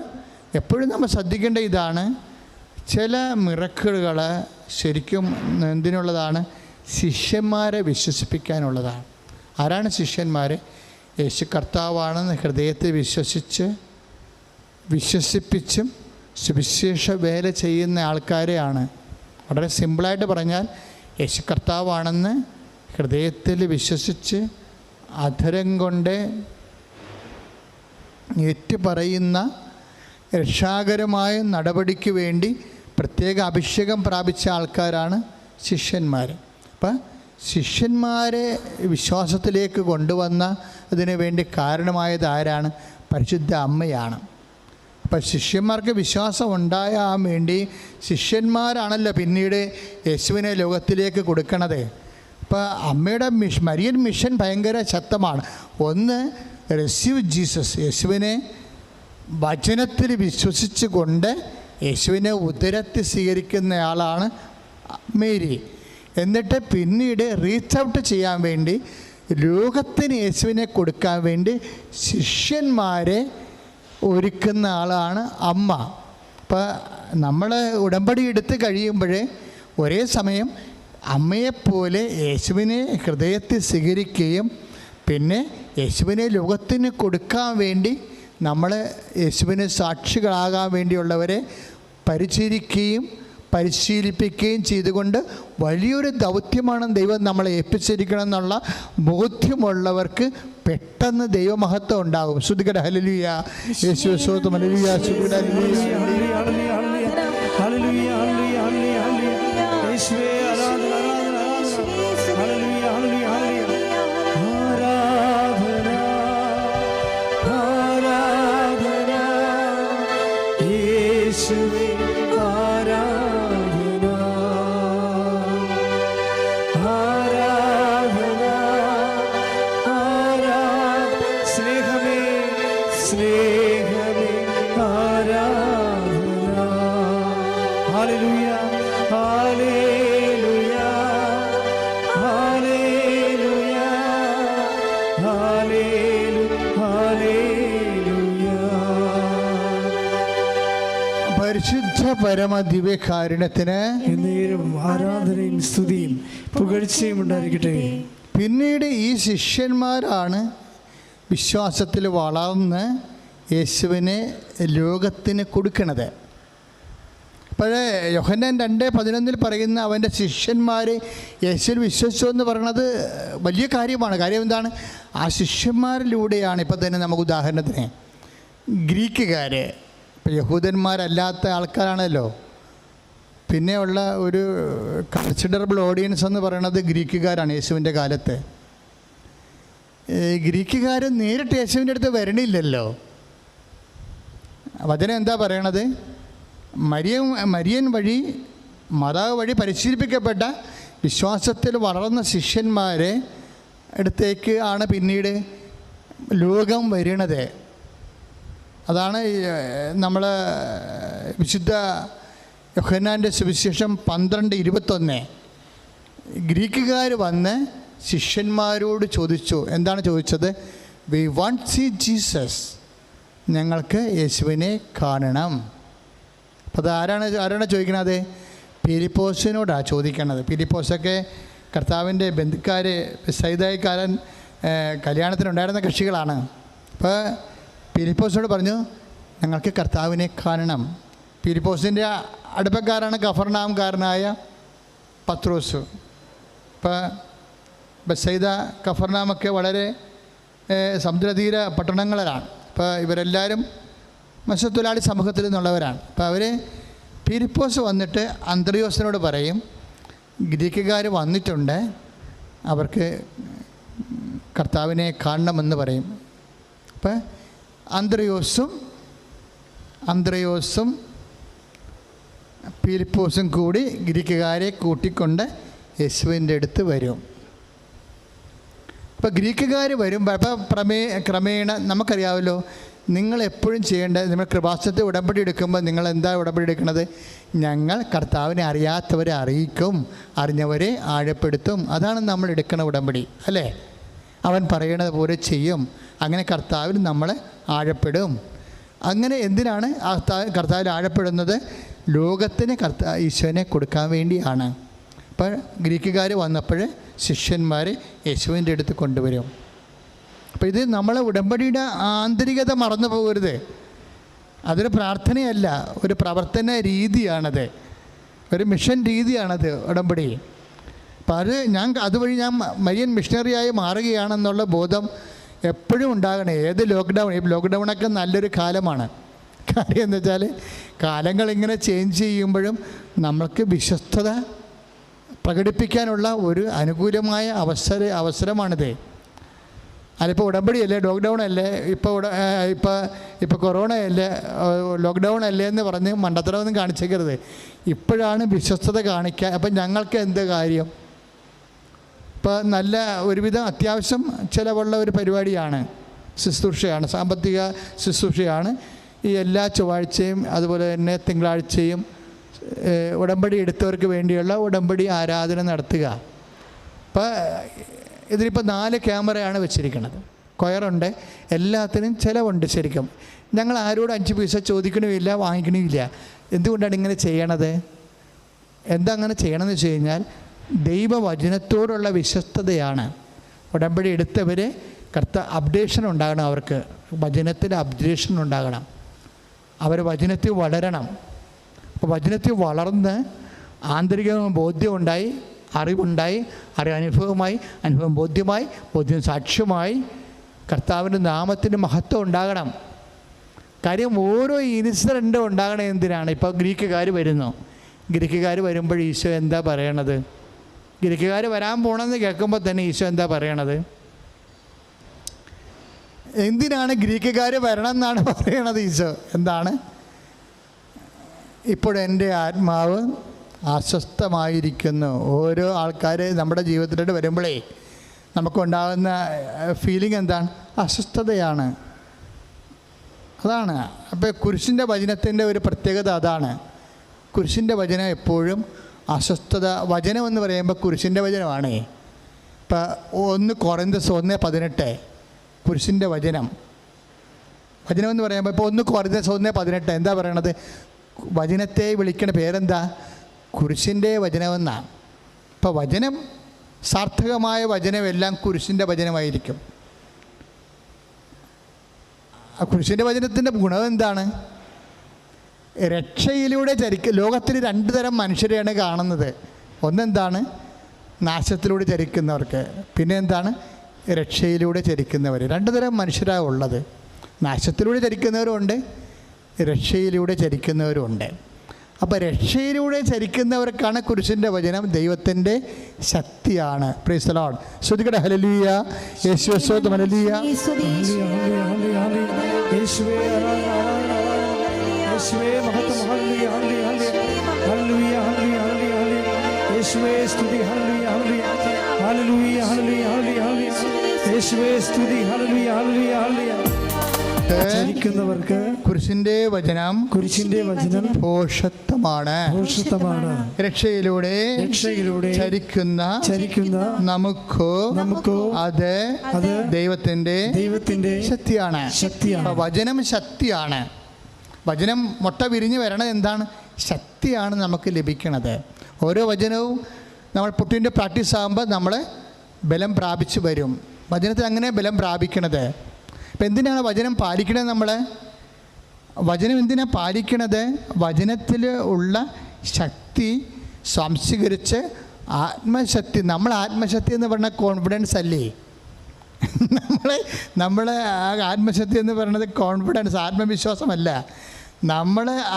എപ്പോഴും നമ്മൾ ശ്രദ്ധിക്കേണ്ട ഇതാണ്, ചില മിറക്കിളുകൾ ശരിക്കും എന്തിനുള്ളതാണ്? ശിഷ്യന്മാരെ വിശ്വസിപ്പിക്കാനുള്ളതാണ്. ആരാണ് ശിഷ്യന്മാർ? യേശു കർത്താവാണെന്ന് ഹൃദയത്തിൽ വിശ്വസിപ്പിച്ചും സുവിശേഷ വേല ചെയ്യുന്ന ആൾക്കാരെയാണ്. വളരെ സിമ്പിളായിട്ട് പറഞ്ഞാൽ, യേശു കർത്താവാണെന്ന് ഹൃദയത്തിൽ വിശ്വസിച്ച് അധരം കൊണ്ട് ഏറ്റുപറയുന്ന രക്ഷാകരമായ നടപടിക്ക് വേണ്ടി പ്രത്യേക അഭിഷേകം പ്രാപിച്ച ആൾക്കാരാണ് ശിഷ്യന്മാർ. അപ്പം ശിഷ്യന്മാരെ വിശ്വാസത്തിലേക്ക് കൊണ്ടുവന്ന അതിനു വേണ്ടി കാരണമായത് ആരാണ്? പരിശുദ്ധ അമ്മയാണ്. അപ്പം ശിഷ്യന്മാർക്ക് വിശ്വാസം ഉണ്ടാകാൻ വേണ്ടി ശിഷ്യന്മാരാണല്ലോ പിന്നീട് യേശുവിനെ ലോകത്തിലേക്ക് കൊടുക്കണത്. അപ്പോൾ അമ്മയുടെ മരിയൻ മിഷൻ ഭയങ്കര ശക്തമാണ്. ഒന്ന്, റിസീവ് ജീസസ്, യേശുവിനെ വചനത്തിൽ വിശ്വസിച്ച് കൊണ്ട് യേശുവിനെ ഉദരത്തിൽ സ്വീകരിക്കുന്നയാളാണ് മേരി. എന്നിട്ട് പിന്നീട് റീച്ച് ഔട്ട് ചെയ്യാൻ വേണ്ടി ലോകത്തിന് യേശുവിനെ കൊടുക്കാൻ വേണ്ടി ശിഷ്യന്മാരെ ഒരുക്കുന്ന ആളാണ് അമ്മ. അപ്പോൾ നമ്മൾ ഉടമ്പടി എടുത്ത് കഴിയുമ്പോൾ ഒരേ സമയം അമ്മയെപ്പോലെ യേശുവിനെ ഹൃദയത്തിൽ സ്വീകരിക്കുകയും പിന്നെ യേശുവിനെ ലോകത്തിന് കൊടുക്കാൻ വേണ്ടി നമ്മൾ യേശുവിന് സാക്ഷികളാകാൻ വേണ്ടിയുള്ളവരെ പരിചരിക്കുകയും പരിശീലിപ്പിക്കുകയും ചെയ്തുകൊണ്ട് വലിയൊരു ദൗത്യമാണ് ദൈവം നമ്മളെ ഏൽപ്പിച്ചിരിക്കണം എന്നുള്ള ബോധ്യമുള്ളവർക്ക് പെട്ടെന്ന് ദൈവമഹത്വം ഉണ്ടാകും. ശ്രുതികട ഹല്ലേലൂയ, യേശു സ്തോത്രം, ഹല്ലേലൂയ, ശ്രുതികട ഹല്ലേലൂയ, ഹല്ലേലൂയ, യേശുവേ ആരാധന, ഹല്ലേലൂയ, ഹല്ലേലൂയ, ആരാധന, ആരാധന, യേശുവേ പരിശുദ്ധ പരമദിവ്യകാരുണ്യത്തിന് ആരാധനയും സ്തുതിയും പുകഴ്ചയും ഉണ്ടായിരിക്കട്ടെ. പിന്നീട് ഈ ശിഷ്യന്മാരാണ് വിശ്വാസത്തിൽ വളർന്ന് യേശുവിനെ ലോകത്തിന് കൊടുക്കണത്. അപ്പോഴേ യോഹന്നാൻ 2:11 പറയുന്ന അവൻ്റെ ശിഷ്യന്മാർ യേശുവിൽ വിശ്വസിച്ചു എന്ന് പറയുന്നത് വലിയ കാര്യമാണ്. കാര്യം എന്താണ്? ആ ശിഷ്യന്മാരിലൂടെയാണ്. ഇപ്പം തന്നെ നമുക്ക് ഉദാഹരണത്തിന് ഗ്രീക്കുകാർ, ഇപ്പം യഹൂദന്മാരല്ലാത്ത ആൾക്കാരാണല്ലോ. പിന്നെയുള്ള ഒരു കൺസിഡറബിൾ ഓഡിയൻസ് എന്ന് പറയുന്നത് ഗ്രീക്കുകാരാണ് യേശുവിൻ്റെ കാലത്ത്. ഗ്രീക്കുകാർ നേരിട്ട് യേശുവിൻ്റെ അടുത്ത് വരണില്ലല്ലോ. വചനം എന്താ പറയണത്? മരിയൻ വഴി, മാതാവ് വഴി പരിശീലിപ്പിക്കപ്പെട്ട വിശ്വാസത്തിൽ വളർന്ന ശിഷ്യന്മാരെ അടുത്തേക്ക് ആണ് പിന്നീട് ലോകം വരുന്നത്. അതാണ് നമ്മൾ വിശുദ്ധ യോഹന്നാൻ്റെ സുവിശേഷം 12:21. ഗ്രീക്കുകാർ വന്ന് ശിഷ്യന്മാരോട് ചോദിച്ചു. എന്താണ് ചോദിച്ചത്? വി വാണ്ട് സീ ജീസസ്, ഞങ്ങൾക്ക് യേശുവിനെ കാണണം. അപ്പോൾ അത് ആരാണ് ചോദിക്കണത്? പീലിപ്പോസിനോടാണ് ചോദിക്കണത്. പീലിപ്പോസൊക്കെ കർത്താവിൻ്റെ ബന്ധുക്കാർ, സൈതായിക്കാരൻ കല്യാണത്തിനുണ്ടായിരുന്ന കക്ഷികളാണ്. അപ്പോൾ പീലിപ്പോസിനോട് പറഞ്ഞു, ഞങ്ങൾക്ക് കർത്താവിനെ കാണണം. പീലിപ്പോസിൻ്റെ അടുപ്പക്കാരാണ് കഫർനാംകാരനായ പത്രോസ്. ഇപ്പോൾ ബെത്സൈദ, കഫർനാമൊക്കെ വളരെ സമുദ്രതീര പട്ടണങ്ങളിലാണ്. അപ്പോൾ ഇവരെല്ലാവരും മത്സ്യത്തൊഴിലാളി സമൂഹത്തിൽ നിന്നുള്ളവരാണ്. അപ്പോൾ അവർ പീലിപ്പോസ് വന്നിട്ട് അന്ത്രയോസിനോട് പറയും, ഗ്രീക്കുകാർ വന്നിട്ടുണ്ട്, അവർക്ക് കർത്താവിനെ കാണണമെന്ന് പറയും. അപ്പോൾ അന്ത്രയോസും പീലിപ്പോസും കൂടി ഗ്രീക്കുകാരെ കൂട്ടിക്കൊണ്ട് യേശുവിൻ്റെ അടുത്ത് വരും. ഇപ്പോൾ ഗ്രീക്കുകാർ വരുമ്പോൾ അപ്പോൾ ക്രമേണ നമുക്കറിയാമല്ലോ, നിങ്ങൾ എപ്പോഴും ചെയ്യേണ്ടത്, നിങ്ങൾ കൃപാസനത്തെ ഉടമ്പടി എടുക്കുമ്പോൾ നിങ്ങൾ എന്താ ഉടമ്പടി എടുക്കുന്നത്? ഞങ്ങൾ കർത്താവിനെ അറിയാത്തവരെ അറിയിക്കും, അറിഞ്ഞവരെ ആഴപ്പെടുത്തും. അതാണ് നമ്മൾ എടുക്കുന്ന ഉടമ്പടി, അല്ലേ? അവൻ പറയണത് പോലെ ചെയ്യും. അങ്ങനെ കർത്താവിൽ നമ്മൾ ആഴപ്പെടും. അങ്ങനെ എന്തിനാണ് കർത്താവിൽ ആഴപ്പെടുന്നത്? ലോകത്തിന് ഈശോനെ കൊടുക്കാൻ വേണ്ടിയാണ്. അപ്പോൾ ഗ്രീക്കുകാർ വന്നപ്പോൾ ശിഷ്യന്മാർ യേശുവിൻ്റെ അടുത്ത് കൊണ്ടുവരും. അപ്പോൾ ഇത് നമ്മളെ ഉടമ്പടിയുടെ ആന്തരികത മറന്നു പോകരുത്. അതൊരു പ്രാർത്ഥനയല്ല, ഒരു പ്രവർത്തന രീതിയാണത്, ഒരു മിഷൻ രീതിയാണത് ഉടമ്പടി. അപ്പം അതുവഴി ഞാൻ മരിയൻ മിഷണറിയായി മാറുകയാണെന്നുള്ള ബോധം എപ്പോഴും ഉണ്ടാകണേ. ഏത് ലോക്ക്ഡൗണൊക്കെ നല്ലൊരു കാലമാണ്. കാര്യം എന്താ വെച്ചാൽ കാലങ്ങളിങ്ങനെ ചേഞ്ച് ചെയ്യുമ്പോഴും നമ്മൾക്ക് വിശ്വസ്തത പ്രകടിപ്പിക്കാനുള്ള ഒരു അനുകൂലമായ അവസരമാണിത്. അതിപ്പോൾ ഉടമ്പടിയല്ലേ, ലോക്ക്ഡൗൺ അല്ലേ, ഇപ്പോൾ കൊറോണ അല്ലേ, ലോക്ക്ഡൗൺ അല്ലേ എന്ന് പറഞ്ഞ് മണ്ടത്തരമൊന്നും കാണിച്ചേക്കരുത്. ഇപ്പോഴാണ് വിശ്വസ്തത കാണിക്കാൻ. അപ്പം ഞങ്ങൾക്ക് എന്ത് കാര്യം? ഇപ്പോൾ നല്ല ഒരുവിധം അത്യാവശ്യം ചിലവുള്ള ഒരു പരിപാടിയാണ്, ശുശ്രൂഷയാണ്, സാമ്പത്തിക ശുശ്രൂഷയാണ്. ഈ എല്ലാ ചൊവ്വാഴ്ചയും അതുപോലെ തന്നെ തിങ്കളാഴ്ചയും ഉടമ്പടി എടുത്തവർക്ക് വേണ്ടിയുള്ള ഉടമ്പടി ആരാധന നടത്തുക. ഇപ്പോൾ ഇതിലിപ്പോൾ 4 ക്യാമറയാണ് വെച്ചിരിക്കുന്നത്, കൊയറുണ്ട്, എല്ലാത്തിനും ചിലവുണ്ട്. ശരിക്കും ഞങ്ങൾ ആരോടും 5 പൈസ ചോദിക്കണമില്ല, വാങ്ങിക്കണമില്ല. എന്തുകൊണ്ടാണ് ഇങ്ങനെ ചെയ്യണത്? എന്താ അങ്ങനെ ചെയ്യണമെന്ന് വെച്ച് കഴിഞ്ഞാൽ ദൈവവചനത്തോടുള്ള വിശ്വസ്തതയാണ്. ഉടമ്പടി എടുത്തവർ അപ്ഡേഷൻ ഉണ്ടാകണം, അവർക്ക് വചനത്തിൽ അപ്ഡേഷൻ ഉണ്ടാകണം, അവർ വചനത്തിൽ വളരണം. അപ്പോൾ വചനത്തിൽ വളർന്ന് ആന്തരിക ബോധ്യമുണ്ടായി, അറിവുണ്ടായി, അനുഭവമായി, അനുഭവം ബോധ്യമായി, ബോധ്യം സാക്ഷ്യമായി കർത്താവിൻ്റെ നാമത്തിന് മഹത്വം ഉണ്ടാകണം. കാര്യം ഓരോ ഇൻസിഡൻറ്റും ഉണ്ടാകണം. എന്തിനാണ്? ഇപ്പോൾ ഗ്രീക്കുകാർ വരുന്നു. ഗ്രീക്കുകാർ വരുമ്പോൾ ഈശോ എന്താ പറയണത്? ഗ്രീക്കുകാർ വരാൻ പോകണമെന്ന് കേൾക്കുമ്പോൾ തന്നെ ഈശോ എന്താ പറയണത്? എന്തിനാണ് ഗ്രീക്കുകാർ വരണം എന്നാണ് പറയണത് ഈശോ? എന്താണ്? ഇപ്പോഴെൻ്റെ ആത്മാവ് അസ്വസ്ഥമായിരിക്കുന്നു. ഓരോ ആൾക്കാർ നമ്മുടെ ജീവിതത്തിലോട്ട് വരുമ്പോഴേ നമുക്കുണ്ടാകുന്ന ഫീലിംഗ് എന്താണ്? അസ്വസ്ഥതയാണ്. അതാണ്. അപ്പോൾ കുരിശിൻ്റെ വചനത്തിൻ്റെ ഒരു പ്രത്യേകത അതാണ്. കുരിശിൻ്റെ വചനം എപ്പോഴും അസ്വസ്ഥത. വചനം എന്ന് പറയുമ്പോൾ കുരിശിൻ്റെ വചനമാണേ. ഇപ്പം 1 കൊറിന്തോസ് 1:18 കുരിശിൻ്റെ വചനം എന്ന് പറയുമ്പോൾ ഇപ്പോൾ 1 കൊറിന്തോസ് 1:18 എന്താ പറയണത്? വചനത്തെ വിളിക്കണ പേരെന്താ? കുരിശിൻ്റെ വചനമെന്നാണ്. ഇപ്പോൾ വചനം, സാർത്ഥകമായ വചനമെല്ലാം കുരിശിൻ്റെ വചനമായിരിക്കും. കുരിശിൻ്റെ വചനത്തിൻ്റെ ഗുണം എന്താണ്? രക്ഷയിലൂടെ ലോകത്തിൽ 2 തരം മനുഷ്യരെയാണ് കാണുന്നത്. ഒന്നെന്താണ്? നാശത്തിലൂടെ ചരിക്കുന്നവർക്ക്. പിന്നെ എന്താണ്? രക്ഷയിലൂടെ ചരിക്കുന്നവർ. 2 തരം മനുഷ്യരാണ് ഉള്ളത്. നാശത്തിലൂടെ ചരിക്കുന്നവരുമുണ്ട്, രക്ഷയിലൂടെ ചരിക്കുന്നവരുമുണ്ട്. അപ്പോൾ രക്ഷയിലൂടെ ചരിക്കുന്നവർക്കാണ് കുരിശിൻ്റെ വചനം ദൈവത്തിൻ്റെ ശക്തിയാണ്. Praise the Lord. ശ്രുതികട ഹല്ലേലൂയ. യേശുവേ സ്തോത്രം. ഹല്ലേലൂയ. യേശുവേ മഹത്വം. ഹല്ലേലൂയ ഹല്ലേലൂയ ഹല്ലേലൂയ യേശുവേ സ്തുതി. ഹല്ലേലൂയ ഹല്ലേലൂയ ഹല്ലേലൂയ യേശുവേ സ്തുതി. ഹല്ലേലൂയ ഹല്ലേലൂയ ഹല്ലേലൂയ. ചരിക്കുന്നവർക്ക് കുരിശിന്റെ വചനം ഭോഷത്വമാണ്. രക്ഷയിലൂടെ ചരിക്കുന്ന നമുക്കോ അത് ദൈവത്തിന്റെ ശക്തിയാണ്. വചനം ശക്തിയാണ്. വചനം മുട്ട വിരിഞ്ഞ് വരണത് എന്താണ്? ശക്തിയാണ് നമുക്ക് ലഭിക്കണത്. ഓരോ വചനവും നമ്മൾ പുട്ടിൻ്റെ പ്രാക്ടീസ് ആകുമ്പോൾ നമ്മൾ ബലം പ്രാപിച്ചു വരും. വചനത്തിൽ അങ്ങനെ ബലം പ്രാപിക്കണത്. ഇപ്പം എന്തിനാണ് വചനം പാലിക്കണത്? വചനം എന്തിനാണ് പാലിക്കണത്? വചനത്തിൽ ഉള്ള ശക്തി സംസ്കരിച്ച് ആത്മശക്തി. ആത്മശക്തി എന്ന് പറഞ്ഞാൽ കോൺഫിഡൻസ് അല്ലേ? നമ്മളെ ആത്മശക്തി എന്ന് പറയുന്നത് കോൺഫിഡൻസ്, ആത്മവിശ്വാസമല്ല.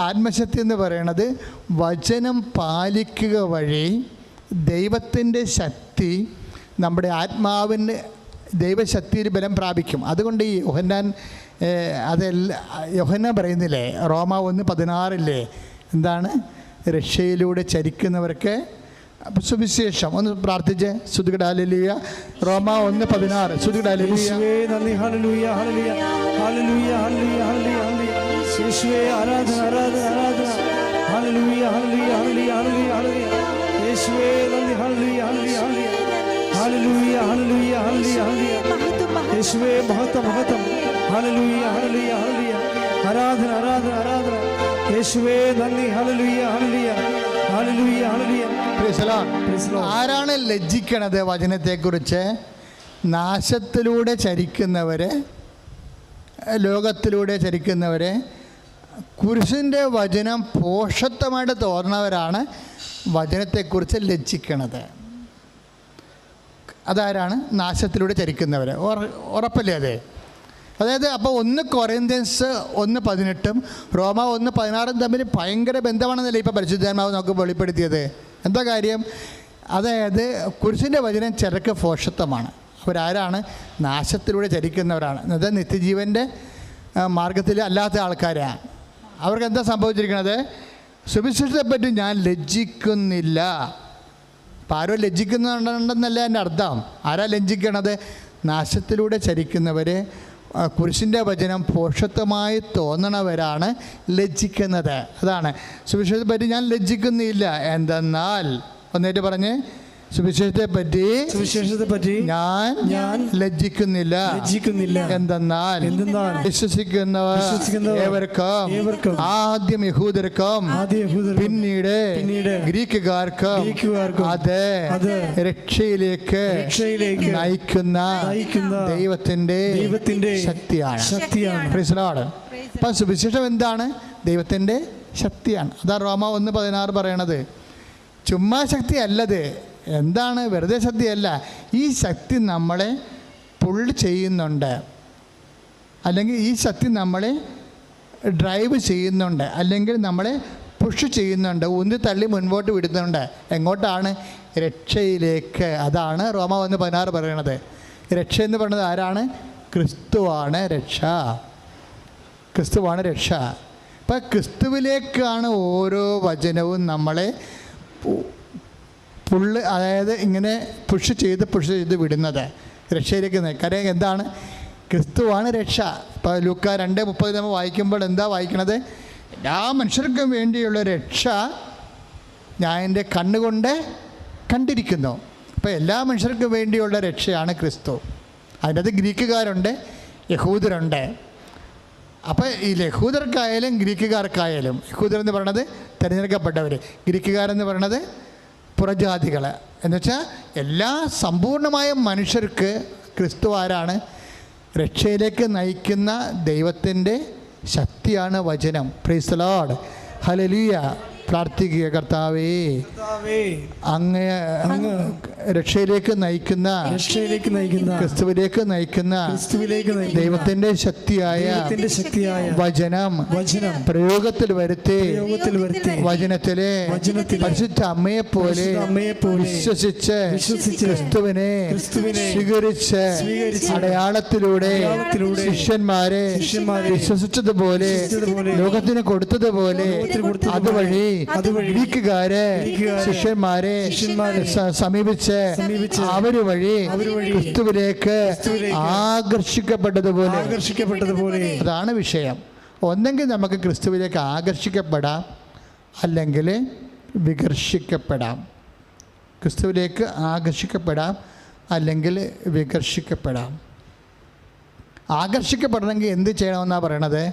ആത്മശക്തി എന്ന് പറയുന്നത് വചനം പാലിക്കുക വഴി ദൈവത്തിൻ്റെ ശക്തി നമ്മുടെ ആത്മാവിന് ദൈവശക്തിയിൽ ബലം പ്രാപിക്കും. അതുകൊണ്ട് ഈ യോഹന്നാൻ പറയുന്നില്ലേ, റോമ 1:16 എന്താണ്? രക്ഷയിലൂടെ ചരിക്കുന്നവർക്ക് സുവിശേഷം. ഒന്ന് പ്രാർത്ഥിച്ച് സ്തുതിക്കട്ടെ. ഹല്ലേലൂയ. റോമ 1:16. സ്തുതിക്കട്ടെ. ഹല്ലേലൂയ. യേശുവേ ആരാധന ആരാധന ആരാധന. ഹല്ലേലൂയ ഹല്ലേലൂയ ഹല്ലേലൂയ ഹല്ലേലൂയ യേശുവേ നന്ദി. ഹല്ലേലൂയ ഹല്ലേലൂയ ഹല്ലേലൂയ ഹല്ലേലൂയ ഹല്ലേലൂയ യേശുവേ മഹത്വം മഹത്വം. ഹല്ലേലൂയ ഹല്ലേലൂയ ഹല്ലേലൂയ ആരാധന ആരാധന ആരാധന യേശുവേ നന്ദി. ഹല്ലേലൂയ ഹല്ലേലൂയ ഹല്ലേലൂയ ഹല്ലേലൂയ. Price the Lord. ആരാണ് ലജ്ജിക്കണത് വചനത്തെക്കുറിച്ച്? നാശത്തിലൂടെ ചരിക്കുന്നവരെ, ലോകത്തിലൂടെ ചരിക്കുന്നവരെ. കുരിശിൻ്റെ വചനം പോഷത്വമായിട്ട് തോന്നുന്നവരാണ് വചനത്തെക്കുറിച്ച് ലജ്ജിക്കണത്. അതാരാണ്? നാശത്തിലൂടെ ചരിക്കുന്നവർ. ഉറപ്പല്ലേ അത്? അതായത് അപ്പോൾ 1 കൊറിന്ത്യൻസ് 1:18 റോമ 1:16 തമ്മിൽ ഭയങ്കര ബന്ധമാണെന്നല്ലേ ഇപ്പോൾ പരിശുദ്ധാത്മാവ് നമുക്ക് വെളിപ്പെടുത്തിയത്. എന്താ കാര്യം? അതായത് കുരിശിൻ്റെ വചനം ചിലർക്ക് പോഷത്വമാണ്. അവരാരാണ്? നാശത്തിലൂടെ ചരിക്കുന്നവരാണ്. അതായത് നിത്യജീവൻ്റെ മാർഗത്തിൽ അല്ലാത്ത ആൾക്കാരാണ്. അവർക്ക് എന്താ സംഭവിച്ചിരിക്കുന്നത്? സുവിശേഷത്തെപ്പറ്റി ഞാൻ ലജ്ജിക്കുന്നില്ല. അപ്പം ആരോ ലജ്ജിക്കുന്നുണ്ടെന്നല്ല എൻ്റെ അർത്ഥം. ആരാ ലജ്ജിക്കണത്? നാശത്തിലൂടെ ചരിക്കുന്നവർ. കുരിശിൻ്റെ വചനം പോഷത്വമായി തോന്നണവരാണ് ലജ്ജിക്കുന്നത്. അതാണ് സുവിശേഷത്തെപ്പറ്റി ഞാൻ ലജ്ജിക്കുന്നില്ല. എന്തെന്നാൽ ഒന്നേറ്റ് പറഞ്ഞ്, സുവിശേഷത്തെപ്പറ്റി ഞാൻ ലജ്ജിക്കുന്നില്ല. എന്തെന്നാൽ വിശ്വസിക്കുന്നവർ ഏവർക്കും ആദ്യം യഹൂദർക്കും പിന്നീട് ഗ്രീക്കുകാർക്കും അത് രക്ഷയിലേക്ക് നയിക്കുന്ന ദൈവത്തിന്റെ ശക്തിയാണ്. Praise the Lord. അപ്പം സുവിശേഷം എന്താണ്? ദൈവത്തിന്റെ ശക്തിയാണ്. അതാ റോമ 1:16 പറയണത്. ചുമ്മാ ശക്തി അല്ലത്. എന്താണ്? വെറുതെ ശക്തിയല്ല. ഈ ശക്തി നമ്മളെ പുള്ള് ചെയ്യുന്നുണ്ട്, അല്ലെങ്കിൽ ഈ ശക്തി നമ്മളെ ഡ്രൈവ് ചെയ്യുന്നുണ്ട്, അല്ലെങ്കിൽ നമ്മളെ പുഷ് ചെയ്യുന്നുണ്ട്, ഉന്തി തള്ളി മുൻപോട്ട് വിടുന്നുണ്ട്. എങ്ങോട്ടാണ്? രക്ഷയിലേക്ക്. അതാണ് റോമ 1:16 പറയണത്. രക്ഷ എന്ന് പറയുന്നത് ആരാണ്? ക്രിസ്തുവാണ് രക്ഷ. ക്രിസ്തുവാണ് രക്ഷ. അപ്പം ക്രിസ്തുവിലേക്കാണ് ഓരോ വചനവും നമ്മളെ അതായത് ഇങ്ങനെ പുഷ് ചെയ്ത് വിടുന്നത് രക്ഷയിലേക്ക്. കാര്യം എന്താണ്? ക്രിസ്തുവാണ് രക്ഷ. ഇപ്പോൾ ലൂക്ക 2:30 നമ്മൾ വായിക്കുമ്പോൾ എന്താ വായിക്കണത്? എല്ലാ മനുഷ്യർക്കും വേണ്ടിയുള്ള രക്ഷ ഞാൻ എൻ്റെ കണ്ണുകൊണ്ട് കണ്ടിരിക്കുന്നു. അപ്പോൾ എല്ലാ മനുഷ്യർക്കും വേണ്ടിയുള്ള രക്ഷയാണ് ക്രിസ്തു. അതിനകത്ത് ഗ്രീക്കുകാരുണ്ട്, യഹൂദരുണ്ട്. അപ്പോൾ ഈ യഹൂദർക്കായാലും ഗ്രീക്കുകാർക്കായാലും, യഹൂദരെന്ന് പറയണത് തിരഞ്ഞെടുക്കപ്പെട്ടവർ, ഗ്രീക്കുകാരെന്ന് പറയണത് പുറജാതികൾ. എന്നുവെച്ചാൽ എല്ലാ സമ്പൂർണമായ മനുഷ്യർക്ക് ക്രിസ്തു ആരാണ്? രക്ഷയിലേക്ക് നയിക്കുന്ന ദൈവത്തിൻ്റെ ശക്തിയാണ് വചനം. Price the Lord. ഹല്ലേലൂയ. പ്രാർത്ഥിക്കുക, കർത്താവേ അങ്ങ് രക്ഷയിലേക്ക് നയിക്കുന്ന ക്രിസ്തുവിലേക്ക് നയിക്കുന്ന ദൈവത്തിന്റെ ശക്തിയായ വചനം പ്രയോഗത്തിൽ വരുത്തി വചനത്തിലെ പരിശുദ്ധ അമ്മയെ പോലെ വിശ്വസിച്ച് ക്രിസ്തുവിനെ സ്വീകരിച്ച് അടയാളത്തിലൂടെ ശിഷ്യന്മാരെ വിശ്വസിച്ചതുപോലെ ലോകത്തിന് കൊടുത്തതുപോലെ അതുവഴി ഗ്രീക്കുകാരെ ശിഷ്യന്മാരെ സമീപിച്ച് അവര് വഴി ക്രിസ്തുവിലേക്ക് ആകർഷിക്കപ്പെട്ടതുപോലെ. അതാണ് വിഷയം. ഒന്നെങ്കിൽ നമുക്ക് ക്രിസ്തുവിലേക്ക് ആകർഷിക്കപ്പെടാം, അല്ലെങ്കിൽ വികർഷിക്കപ്പെടാം. ക്രിസ്തുവിലേക്ക് ആകർഷിക്കപ്പെടാം, അല്ലെങ്കിൽ വികർഷിക്കപ്പെടാം. ആകർഷിക്കപ്പെടണമെങ്കിൽ എന്ത് ചെയ്യണമെന്നാണ് പറയണത്?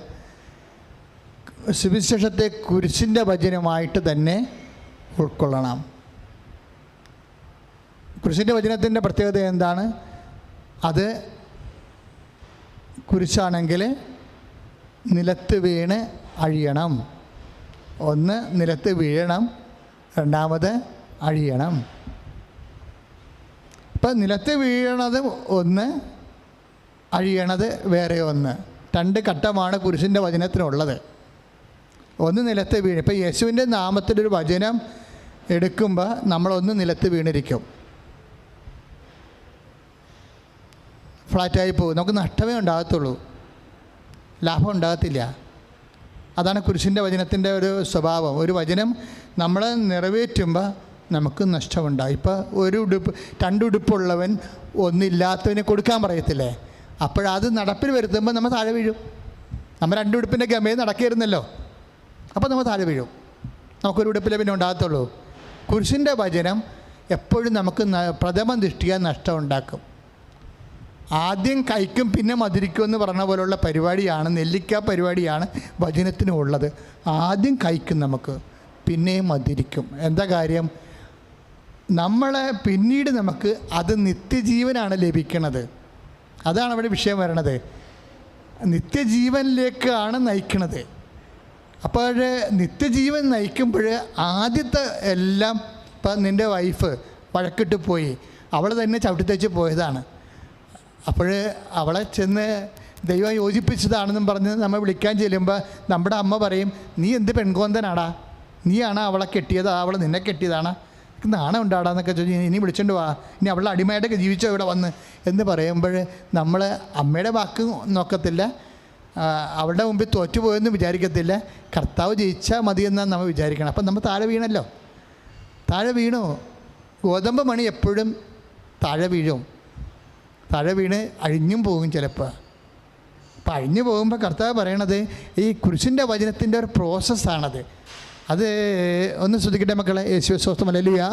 സുവിശേഷത്തെ കുരിശിൻ്റെ വചനമായിട്ട് തന്നെ ഉൾക്കൊള്ളണം. കുരിശിൻ്റെ വചനത്തിൻ്റെ പ്രത്യേകത എന്താണ്? അത് കുരിശാണെങ്കിൽ നിലത്ത് വീണ് അഴിയണം. ഒന്ന് നിലത്ത് വീഴണം, രണ്ടാമത് അഴിയണം. ഇപ്പം നിലത്ത് വീഴണത് ഒന്ന്, അഴിയണത് വേറെ ഒന്ന്. രണ്ട് ഘട്ടമാണ് കുരിശിൻ്റെ വചനത്തിനുള്ളത്. ഒന്ന് നിലത്ത് വീണ്. ഇപ്പം യേശുവിൻ്റെ നാമത്തിലൊരു വചനം എടുക്കുമ്പോൾ നമ്മളൊന്ന് നിലത്ത് വീണിരിക്കും, ഫ്ലാറ്റായി പോകും. നമുക്ക് നഷ്ടമേ ഉണ്ടാകത്തുള്ളൂ, ലാഭം ഉണ്ടാകത്തില്ല. അതാണ് കുരിശിൻ്റെ വചനത്തിൻ്റെ ഒരു സ്വഭാവം. ഒരു വചനം നമ്മൾ നിറവേറ്റുമ്പോൾ നമുക്ക് നഷ്ടമുണ്ടാകും. ഇപ്പോൾ ഒരു ഉടുപ്പ്, രണ്ടുടുപ്പുള്ളവൻ ഒന്നില്ലാത്തവന് കൊടുക്കാൻ പറയത്തില്ലേ? അപ്പോഴത് നടപ്പിൽ വരുത്തുമ്പോൾ നമ്മൾ താഴെ വീഴും. നമ്മൾ രണ്ടുടുപ്പിൻ്റെ ഗമയിൽ നടക്കിയിരുന്നല്ലോ, അപ്പോൾ നമ്മൾ താഴെ വീഴും. നമുക്കൊരു ഉടുപ്പിലെ പിന്നെ ഉണ്ടാകത്തുള്ളൂ. കുരിശിൻ്റെ വചനം എപ്പോഴും നമുക്ക് പ്രഥമ ദൃഷ്ടിയ നഷ്ടം ഉണ്ടാക്കും. ആദ്യം കഴിക്കും പിന്നെ മധുരിക്കും എന്ന് പറഞ്ഞ പോലുള്ള പരിപാടിയാണ്, നെല്ലിക്ക പരിപാടിയാണ് വചനത്തിനുള്ളത്. ആദ്യം കഴിക്കും നമുക്ക്, പിന്നെയും മധുരിക്കും. എന്താ കാര്യം? നമ്മളെ പിന്നീട് നമുക്ക് അത് നിത്യജീവനാണ് ലഭിക്കണത്. അതാണ് അവിടെ വിഷയം വരണത്. നിത്യജീവനിലേക്കാണ് നയിക്കണത്. അപ്പോൾ നിത്യജീവൻ നയിക്കുമ്പോൾ ആദ്യത്തെ എല്ലാം, ഇപ്പം നിൻ്റെ വൈഫ് വഴക്കിട്ട് പോയി, അവൾ തന്നെ ചവിട്ടിത്തേച്ച് പോയതാണ്. അപ്പോൾ അവളെ ചെന്ന് ദൈവം യോജിപ്പിച്ചതാണെന്നും പറഞ്ഞ് നമ്മൾ വിളിക്കാൻ ചെല്ലുമ്പോൾ നമ്മുടെ അമ്മ പറയും, നീ എന്ത് പെൺകോന്തനാടാ, നീയാണ് അവളെ കെട്ടിയത്, അവൾ നിന്നെ കെട്ടിയതാണ്, നാണം ഉണ്ടാടാന്നൊക്കെ ചോദിച്ചു. ഇനി വിളിച്ചോണ്ട് വാ, ഇനി അവളുടെ അടിമയായിട്ടൊക്കെ ജീവിച്ചോ ഇവിടെ വന്ന് എന്ന് പറയുമ്പോൾ നമ്മൾ അമ്മയുടെ വാക്ക് നോക്കത്തില്ല, അവളുടെ മുമ്പിൽ തോറ്റുപോയെന്ന് വിചാരിക്കത്തില്ല, കർത്താവ് ജയിച്ചാൽ മതിയെന്നാണ് നമ്മൾ വിചാരിക്കണം. അപ്പം നമ്മൾ താഴെ വീണല്ലോ, താഴെ വീണു. ഗോതമ്പ് മണി എപ്പോഴും താഴെ വീഴും, താഴെ വീണ് അഴിഞ്ഞും പോകും ചിലപ്പോൾ. അപ്പം അഴിഞ്ഞു പോകുമ്പോൾ കർത്താവ് പറയണത് ഈ കുരിശിൻ്റെ വചനത്തിൻ്റെ ഒരു പ്രോസസ്സാണത്. അത് ഒന്ന് ശ്രദ്ധിക്കട്ടെ മക്കളെ. യേശുവേ സ്തോത്രം. ഹല്ലേലൂയ.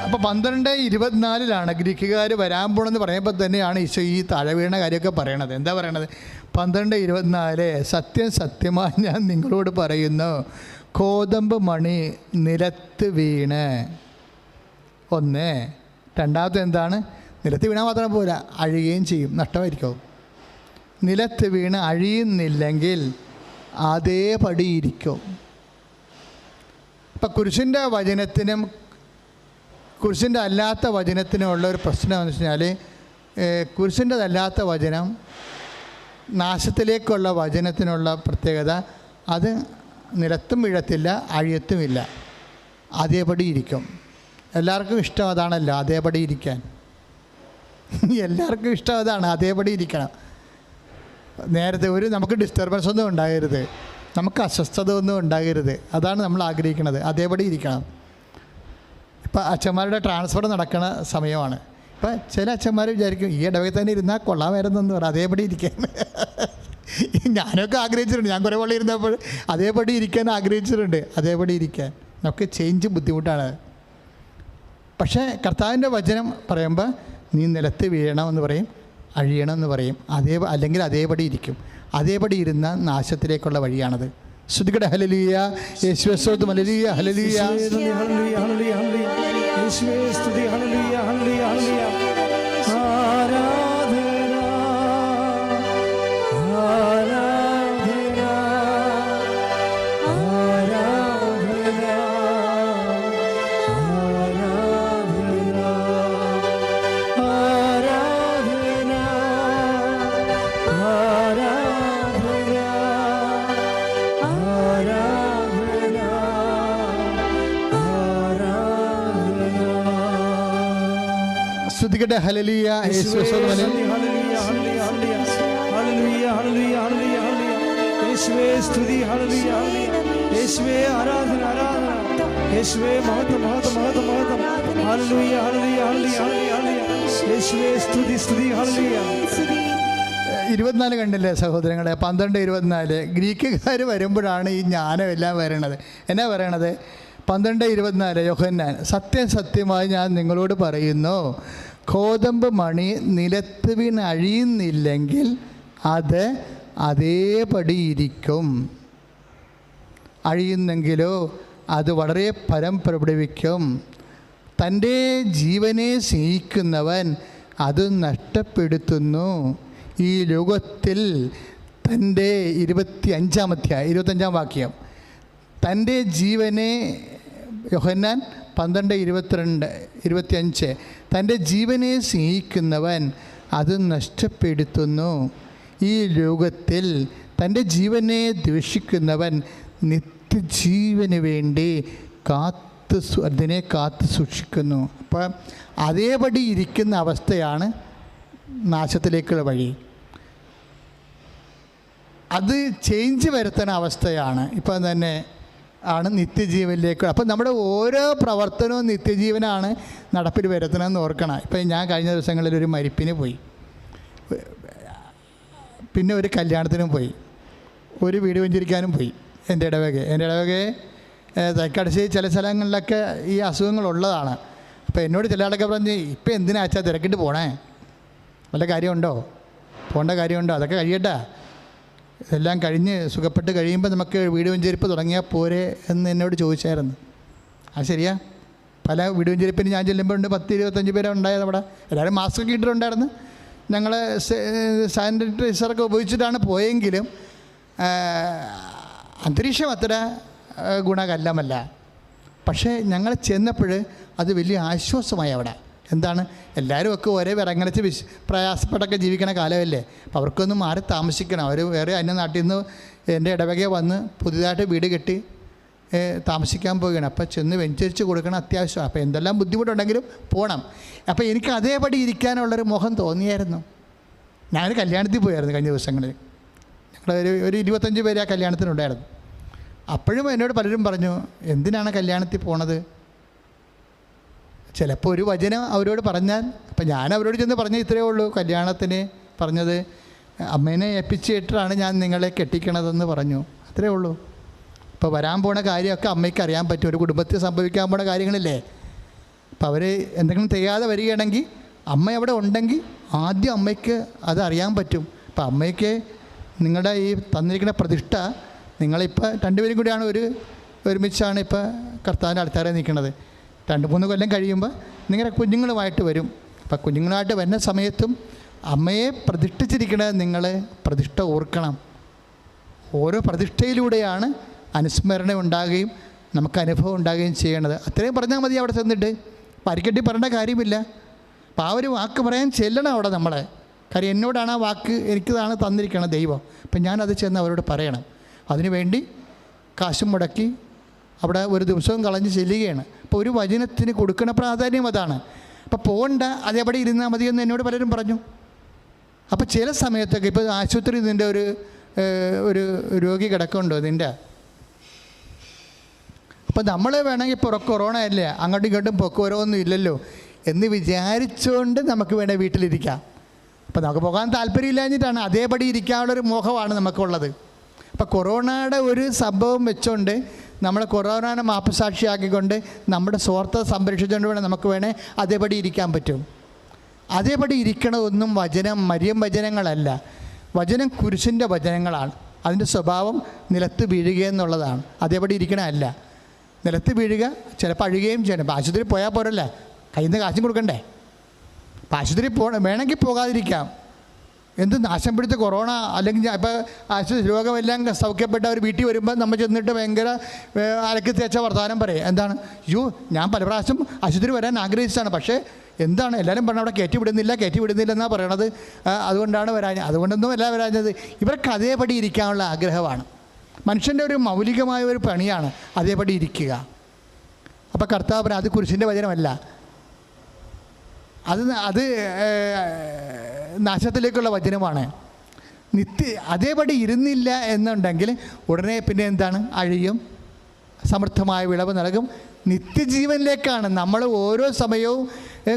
അപ്പോൾ 12:24 ഗ്രീക്കുകാർ വരാൻ പോണെന്ന് പറയുമ്പോൾ തന്നെയാണ് ഈശോ ഈ താഴെ വീണ കാര്യമൊക്കെ പറയണത്. എന്താ പറയണത്? 12:24 സത്യം സത്യമായി ഞാൻ നിങ്ങളോട് പറയുന്നു, കോതമ്പ് മണി നിലത്ത് വീണ് ഒന്ന്, രണ്ടാമത്തെ എന്താണ്? നിലത്ത് വീണാൽ മാത്രം പോരാ, അഴിയുകയും ചെയ്യും, നഷ്ടമായിരിക്കും. നിലത്ത് വീണ് അഴിയുന്നില്ലെങ്കിൽ അതേപടി ഇരിക്കും. ഇപ്പം കുരിശിൻ്റെ വചനത്തിനും കുരിശിൻ്റെ അല്ലാത്ത വചനത്തിനുമുള്ള ഒരു പ്രശ്നം എന്ന് വെച്ച് കഴിഞ്ഞാൽ, കുരിശിൻ്റെതല്ലാത്ത വചനം, നാശത്തിലേക്കുള്ള വചനത്തിനുള്ള പ്രത്യേകത, അത് നിലത്തും വീഴത്തില്ല, അഴിയത്തുമില്ല, അതേപടി ഇരിക്കും. എല്ലാവർക്കും ഇഷ്ടം അതാണല്ലോ, അതേപടി ഇരിക്കാൻ. എല്ലാവർക്കും ഇഷ്ടം അതാണ്, അതേപടി ഇരിക്കണം. നേരത്തെ നമുക്ക് ഡിസ്റ്റർബൻസ് ഒന്നും ഉണ്ടാകരുത്, നമുക്ക് അസ്വസ്ഥത ഒന്നും ഉണ്ടാകരുത്, അതാണ് നമ്മൾ ആഗ്രഹിക്കുന്നത്. അതേപടി ഇരിക്കണം. ഇപ്പം അച്ഛന്മാരുടെ ട്രാൻസ്ഫർ നടക്കുന്ന സമയമാണ്. ഇപ്പം ചില അച്ഛന്മാർ വിചാരിക്കും ഈ ഇടവകയിൽ തന്നെ ഇരുന്നാൽ കൊള്ളാമായിരുന്നെന്ന് പറയും, അതേപടി ഇരിക്കാൻ. ഞാനൊക്കെ ആഗ്രഹിച്ചിട്ടുണ്ട്, ഞാൻ കുറേ പള്ളി ഇരുന്നപ്പോൾ അതേപടി ഇരിക്കാൻ ആഗ്രഹിച്ചിട്ടുണ്ട്. അതേപടി ഇരിക്കാൻ നമുക്ക് ചേഞ്ച് ബുദ്ധിമുട്ടാണ്. പക്ഷേ കർത്താവിൻ്റെ വചനം പറയുമ്പോൾ നീ നിലത്ത് വീഴണമെന്ന് പറയും, അഴിയണമെന്ന് പറയും. അല്ലെങ്കിൽ അതേപടി ഇരിക്കും. അതേപടി ഇരുന്ന നാശത്തിലേക്കുള്ള വഴിയാണത്. ശ്രുതികട ഹല്ലേലൂയ, യേശുവേ സ്തോത്രം, ഹല്ലേലൂയ ഹല്ലേലൂയ. സ്തുതിക്കട്ടെ, ഹല്ലേലൂയ, യേശുവേ സ്തോത്രം, യേശുവേ സ്തുതി, ഹല്ലേലൂയ, യേശുവേ ആരാധന, ആരാധന, യേശുവേ മഹത്വം, മഹത്വം, മഹത്വം, മഹത്വം, ഹല്ലേലൂയ, ഹല്ലേലൂയ, ഹല്ലേലൂയ, യേശുവേ സ്തുതി, സ്തുതി, ഹല്ലേലൂയ. 24 കണ്ടില്ലേ സഹോദരങ്ങളെ? 12:24 ഗ്രീക്കുകാർ വരുമ്പോഴാണ് ഈ ജ്ഞാനം എല്ലാം വരണത്. എന്നാ പറയണത്? 12:24 യോഹന്നാൻ, സത്യം സത്യമായി ഞാൻ നിങ്ങളോട് പറയുന്നു, ഗോതമ്പ് മണി നിലത്ത് വീണ് അഴിയുന്നില്ലെങ്കിൽ അത് അതേപടി ഇരിക്കും. അഴിയുന്നെങ്കിലോ അത് വളരെ ഫലം പുറപ്പെടുവിക്കും. തൻ്റെ ജീവനെ സ്നേഹിക്കുന്നവൻ അത് നഷ്ടപ്പെടുത്തുന്നു. ഈ ലോകത്തിൽ തൻ്റെ 25-ാം വാക്യം, തൻ്റെ ജീവനെ, യോഹന്നാൻ 12:25, തൻ്റെ ജീവനെ സ്നേഹിക്കുന്നവൻ അത് നഷ്ടപ്പെടുത്തുന്നു. ഈ ലോകത്തിൽ തൻ്റെ ജീവനെ ദ്വേഷിക്കുന്നവൻ നിത്യജീവന് വേണ്ടി അതിനെ കാത്തു സൂക്ഷിക്കുന്നു. അപ്പോൾ അതേപടി ഇരിക്കുന്ന അവസ്ഥയാണ് നാശത്തിലേക്കുള്ള വഴി. അത് ചേഞ്ച് വരുത്തുന്ന അവസ്ഥയാണ് ഇപ്പം തന്നെ ആണ് നിത്യജീവനിലേക്ക്. അപ്പം നമ്മുടെ ഓരോ പ്രവർത്തനവും നിത്യജീവനാണ് നടപ്പിൽ വരുത്തണമെന്ന് ഓർക്കണം. ഇപ്പം ഞാൻ കഴിഞ്ഞ ദിവസങ്ങളിൽ ഒരു മരിപ്പിന് പോയി, പിന്നെ ഒരു കല്യാണത്തിനും പോയി, ഒരു വീട് വെഞ്ചരിക്കാനും പോയി. എൻ്റെ ഇടവകയെ തൈക്കാട് ചില സ്ഥലങ്ങളിലൊക്കെ ഈ അസുഖങ്ങളുള്ളതാണ്. അപ്പോൾ എന്നോട് ചില ആളൊക്കെ പറഞ്ഞ്, ഇപ്പം എന്തിനാ അച്ഛാ തിരക്കിട്ട് പോണേ, വല്ല കാര്യമുണ്ടോ, പോകേണ്ട കാര്യമുണ്ടോ, അതൊക്കെ കഴിയട്ടെ, ഇതെല്ലാം കഴിഞ്ഞ് സുഖപ്പെട്ട് കഴിയുമ്പോൾ നമുക്ക് വീട് വെഞ്ചരിപ്പ് തുടങ്ങിയാൽ പോരെ എന്ന് എന്നോട് ചോദിച്ചായിരുന്നു. അത് ശരിയാ. പല വീട് വെഞ്ചരിപ്പിന് ഞാൻ ചെല്ലുമ്പോൾ ഉണ്ട് 10-25 പേരെ ഉണ്ടായത് അവിടെ. എല്ലാവരും മാസ്ക് ഒക്കെ ഇട്ടിട്ടുണ്ടായിരുന്നു. ഞങ്ങൾ സാനിറ്റൈസറൊക്കെ ഉപയോഗിച്ചിട്ടാണ് പോയെങ്കിലും അന്തരീക്ഷം അത്ര ഗുണകരമല്ല. പക്ഷേ ഞങ്ങൾ ചെന്നപ്പോൾ അത് വലിയ ആശ്വാസമായി അവിടെ. എന്താണ്, എല്ലാവരും ഒക്കെ ഒരേ വിറങ്ങലിച്ച് പ്രയാസപ്പെട്ടൊക്കെ ജീവിക്കണ കാലമല്ലേ. അപ്പോൾ അവർക്കൊന്ന് മാറി താമസിക്കണം. അവർ വേറെ അന്യ നാട്ടിൽ നിന്ന് എൻ്റെ ഇടവകയെ വന്ന് പുതിയതായിട്ട് വീട് കെട്ടി താമസിക്കാൻ പോവുകയാണ്. അപ്പോൾ ചെന്ന് വെഞ്ചരിച്ച് കൊടുക്കണം അത്യാവശ്യം. അപ്പോൾ എന്തെല്ലാം ബുദ്ധിമുട്ടുണ്ടെങ്കിലും പോകണം. അപ്പോൾ എനിക്ക് അതേപടി ഇരിക്കാനുള്ളൊരു മോഹം തോന്നിയായിരുന്നു. ഞാനൊരു കല്യാണത്തിൽ പോയായിരുന്നു കഴിഞ്ഞ ദിവസങ്ങളിൽ. ഞങ്ങൾ ഒരു 25 പേര് ആ കല്യാണത്തിനുണ്ടായിരുന്നു. അപ്പോഴും എന്നോട് പലരും പറഞ്ഞു, എന്തിനാണ് കല്യാണത്തിൽ പോണത്? ചിലപ്പോൾ ഒരു വചനം അവരോട് പറഞ്ഞാൽ, അപ്പം ഞാൻ അവരോട് ചെന്ന് പറഞ്ഞ ഇത്രയേ ഉള്ളൂ, കല്യാണത്തിന് പറഞ്ഞത് അമ്മേനെ ഏൽപ്പിച്ചിട്ടാണ് ഞാൻ നിങ്ങളെ കെട്ടിക്കണതെന്ന് പറഞ്ഞു. അത്രയേ ഉള്ളൂ. ഇപ്പോൾ വരാൻ പോണ കാര്യമൊക്കെ അമ്മയ്ക്ക് അറിയാൻ പറ്റും. ഒരു കുടുംബത്തിൽ സംഭവിക്കാൻ പോണ കാര്യങ്ങളില്ലേ. അപ്പോൾ അവർ എന്തെങ്കിലും ചെയ്യാതെ വരികയാണെങ്കിൽ അമ്മ അവിടെ ഉണ്ടെങ്കിൽ ആദ്യം അമ്മയ്ക്ക് അത് അറിയാൻ പറ്റും. അപ്പോൾ അമ്മയ്ക്ക് നിങ്ങളുടെ ഈ തന്നിരിക്കുന്ന പ്രതിഷ്ഠ, നിങ്ങളിപ്പോൾ 2 പേരും കൂടിയാണ് ഒരുമിച്ചാണ് ഇപ്പോൾ കർത്താവിൻ്റെ അടുത്താരെ നിൽക്കുന്നത്. 2-3 കൊല്ലം കഴിയുമ്പോൾ നിങ്ങളുടെ കുഞ്ഞുങ്ങളുമായിട്ട് വരും. അപ്പം കുഞ്ഞുങ്ങളായിട്ട് വരുന്ന സമയത്തും അമ്മയെ പ്രതിഷ്ഠിച്ചിരിക്കുന്നത് നിങ്ങൾ പ്രതിഷ്ഠ ഓർക്കണം. ഓരോ പ്രതിഷ്ഠയിലൂടെയാണ് അനുസ്മരണ ഉണ്ടാകുകയും നമുക്ക് അനുഭവം ഉണ്ടാകുകയും ചെയ്യണത്. അത്രയും പറഞ്ഞാൽ മതി അവിടെ ചെന്നിട്ട്. പരിക്കെട്ടി പറയേണ്ട കാര്യമില്ല. അപ്പോൾ ആ ഒരു വാക്ക് പറയാൻ ചെല്ലണം അവിടെ നമ്മളെ. കാര്യം എന്നോടാണ് ആ വാക്ക്, എനിക്കതാണ് തന്നിരിക്കണം ദൈവം. അപ്പം ഞാനത് ചെന്ന് അവരോട് പറയണം. അതിനുവേണ്ടി കാശും മുടക്കി അവിടെ ഒരു ദിവസവും കളഞ്ഞ് ചെല്ലുകയാണ്. അപ്പോൾ ഒരു വചനത്തിന് കൊടുക്കുന്ന പ്രാധാന്യം അതാണ്. അപ്പോൾ പോകണ്ട, അതേപടി ഇരുന്നാൽ മതിയെന്ന് എന്നോട് പലരും പറഞ്ഞു. അപ്പോൾ ചില സമയത്തൊക്കെ ഇപ്പോൾ ആശുപത്രിയിൽ നിൻ്റെ ഒരു രോഗി കിടക്കുന്നുണ്ടോ നിൻ്റെ, അപ്പോൾ നമ്മൾ വേണമെങ്കിൽ ഇപ്പോൾ കൊറോണ അല്ലേ, അങ്ങോട്ടും ഇങ്ങോട്ടും പൊക്കുവരവൊന്നും ഇല്ലല്ലോ എന്ന് വിചാരിച്ചുകൊണ്ട് നമുക്ക് വേണേൽ വീട്ടിലിരിക്കാം. അപ്പോൾ നമുക്ക് പോകാൻ താല്പര്യമില്ലാഞ്ഞിട്ടാണ്, അതേപടി ഇരിക്കാനുള്ളൊരു മോഹമാണ് നമുക്കുള്ളത്. അപ്പോൾ കൊറോണയുടെ ഒരു സംഭവം വെച്ചുകൊണ്ട് നമ്മൾ കൊറോണയെ മാപ്പസാക്ഷിയാക്കിക്കൊണ്ട് നമ്മുടെ സ്വാർത്ഥത സംരക്ഷിച്ചുകൊണ്ട് വേണം നമുക്ക് വേണേൽ അതേപടി ഇരിക്കാൻ പറ്റും. അതേപടി ഇരിക്കണതൊന്നും വചനം മരിയം വചനങ്ങളല്ല. വചനം കുരിശിൻ്റെ വചനങ്ങളാണ്. അതിൻ്റെ സ്വഭാവം നിലത്ത് വീഴുക എന്നുള്ളതാണ്. അതേപടി ഇരിക്കണമല്ല. നിലത്ത് വീഴുക, ചിലപ്പോൾ അഴുകുകയും ചെയ്യണം. ഇപ്പം ആശുപത്രി പോയാൽ പോരല്ലേ, കയ്യിൽ നിന്ന് കാശും കൊടുക്കണ്ടേ. അപ്പം ആശുപത്രി വേണമെങ്കിൽ പോകാതിരിക്കാം. എന്ത് നാശം പിടിച്ച കൊറോണ അല്ലെങ്കിൽ ഇപ്പോൾ ആശുപത്രി രോഗമെല്ലാം സൗഖ്യപ്പെട്ട അവർ വീട്ടിൽ വരുമ്പോൾ നമ്മൾ ചെന്നിട്ട് ഭയങ്കര അലക്കി തേച്ച വർത്തമാനം പറയും. എന്താണ്, അയ്യോ ഞാൻ പല പ്രാവശ്യം ആശുപത്രി വരാൻ ആഗ്രഹിച്ചതാണ്, പക്ഷേ എന്താണ് എല്ലാവരും പറഞ്ഞാൽ അവിടെ കയറ്റി വിടുന്നില്ല എന്നാണ് പറയണത്. അതുകൊണ്ടാണ് അതുകൊണ്ടൊന്നും അല്ല വരാഞ്ഞത്. ഇവർക്ക് അതേപടി ഇരിക്കാനുള്ള ആഗ്രഹമാണ്. മനുഷ്യൻ്റെ ഒരു മൗലികമായ ഒരു പണിയാണ് അതേപടി ഇരിക്കുക. അപ്പോൾ കർത്താവ് അത് കുരിശിൻ്റെ വചനമല്ല, അത് നാശത്തിലേക്കുള്ള വചനമാണ്. അതേപടി ഇരുന്നില്ല എന്നുണ്ടെങ്കിൽ ഉടനെ പിന്നെ എന്താണ്, അഴിയും, സമൃദ്ധമായ വിളവ് നൽകും, നിത്യജീവനിലേക്കാണ്. നമ്മൾ ഓരോ സമയവും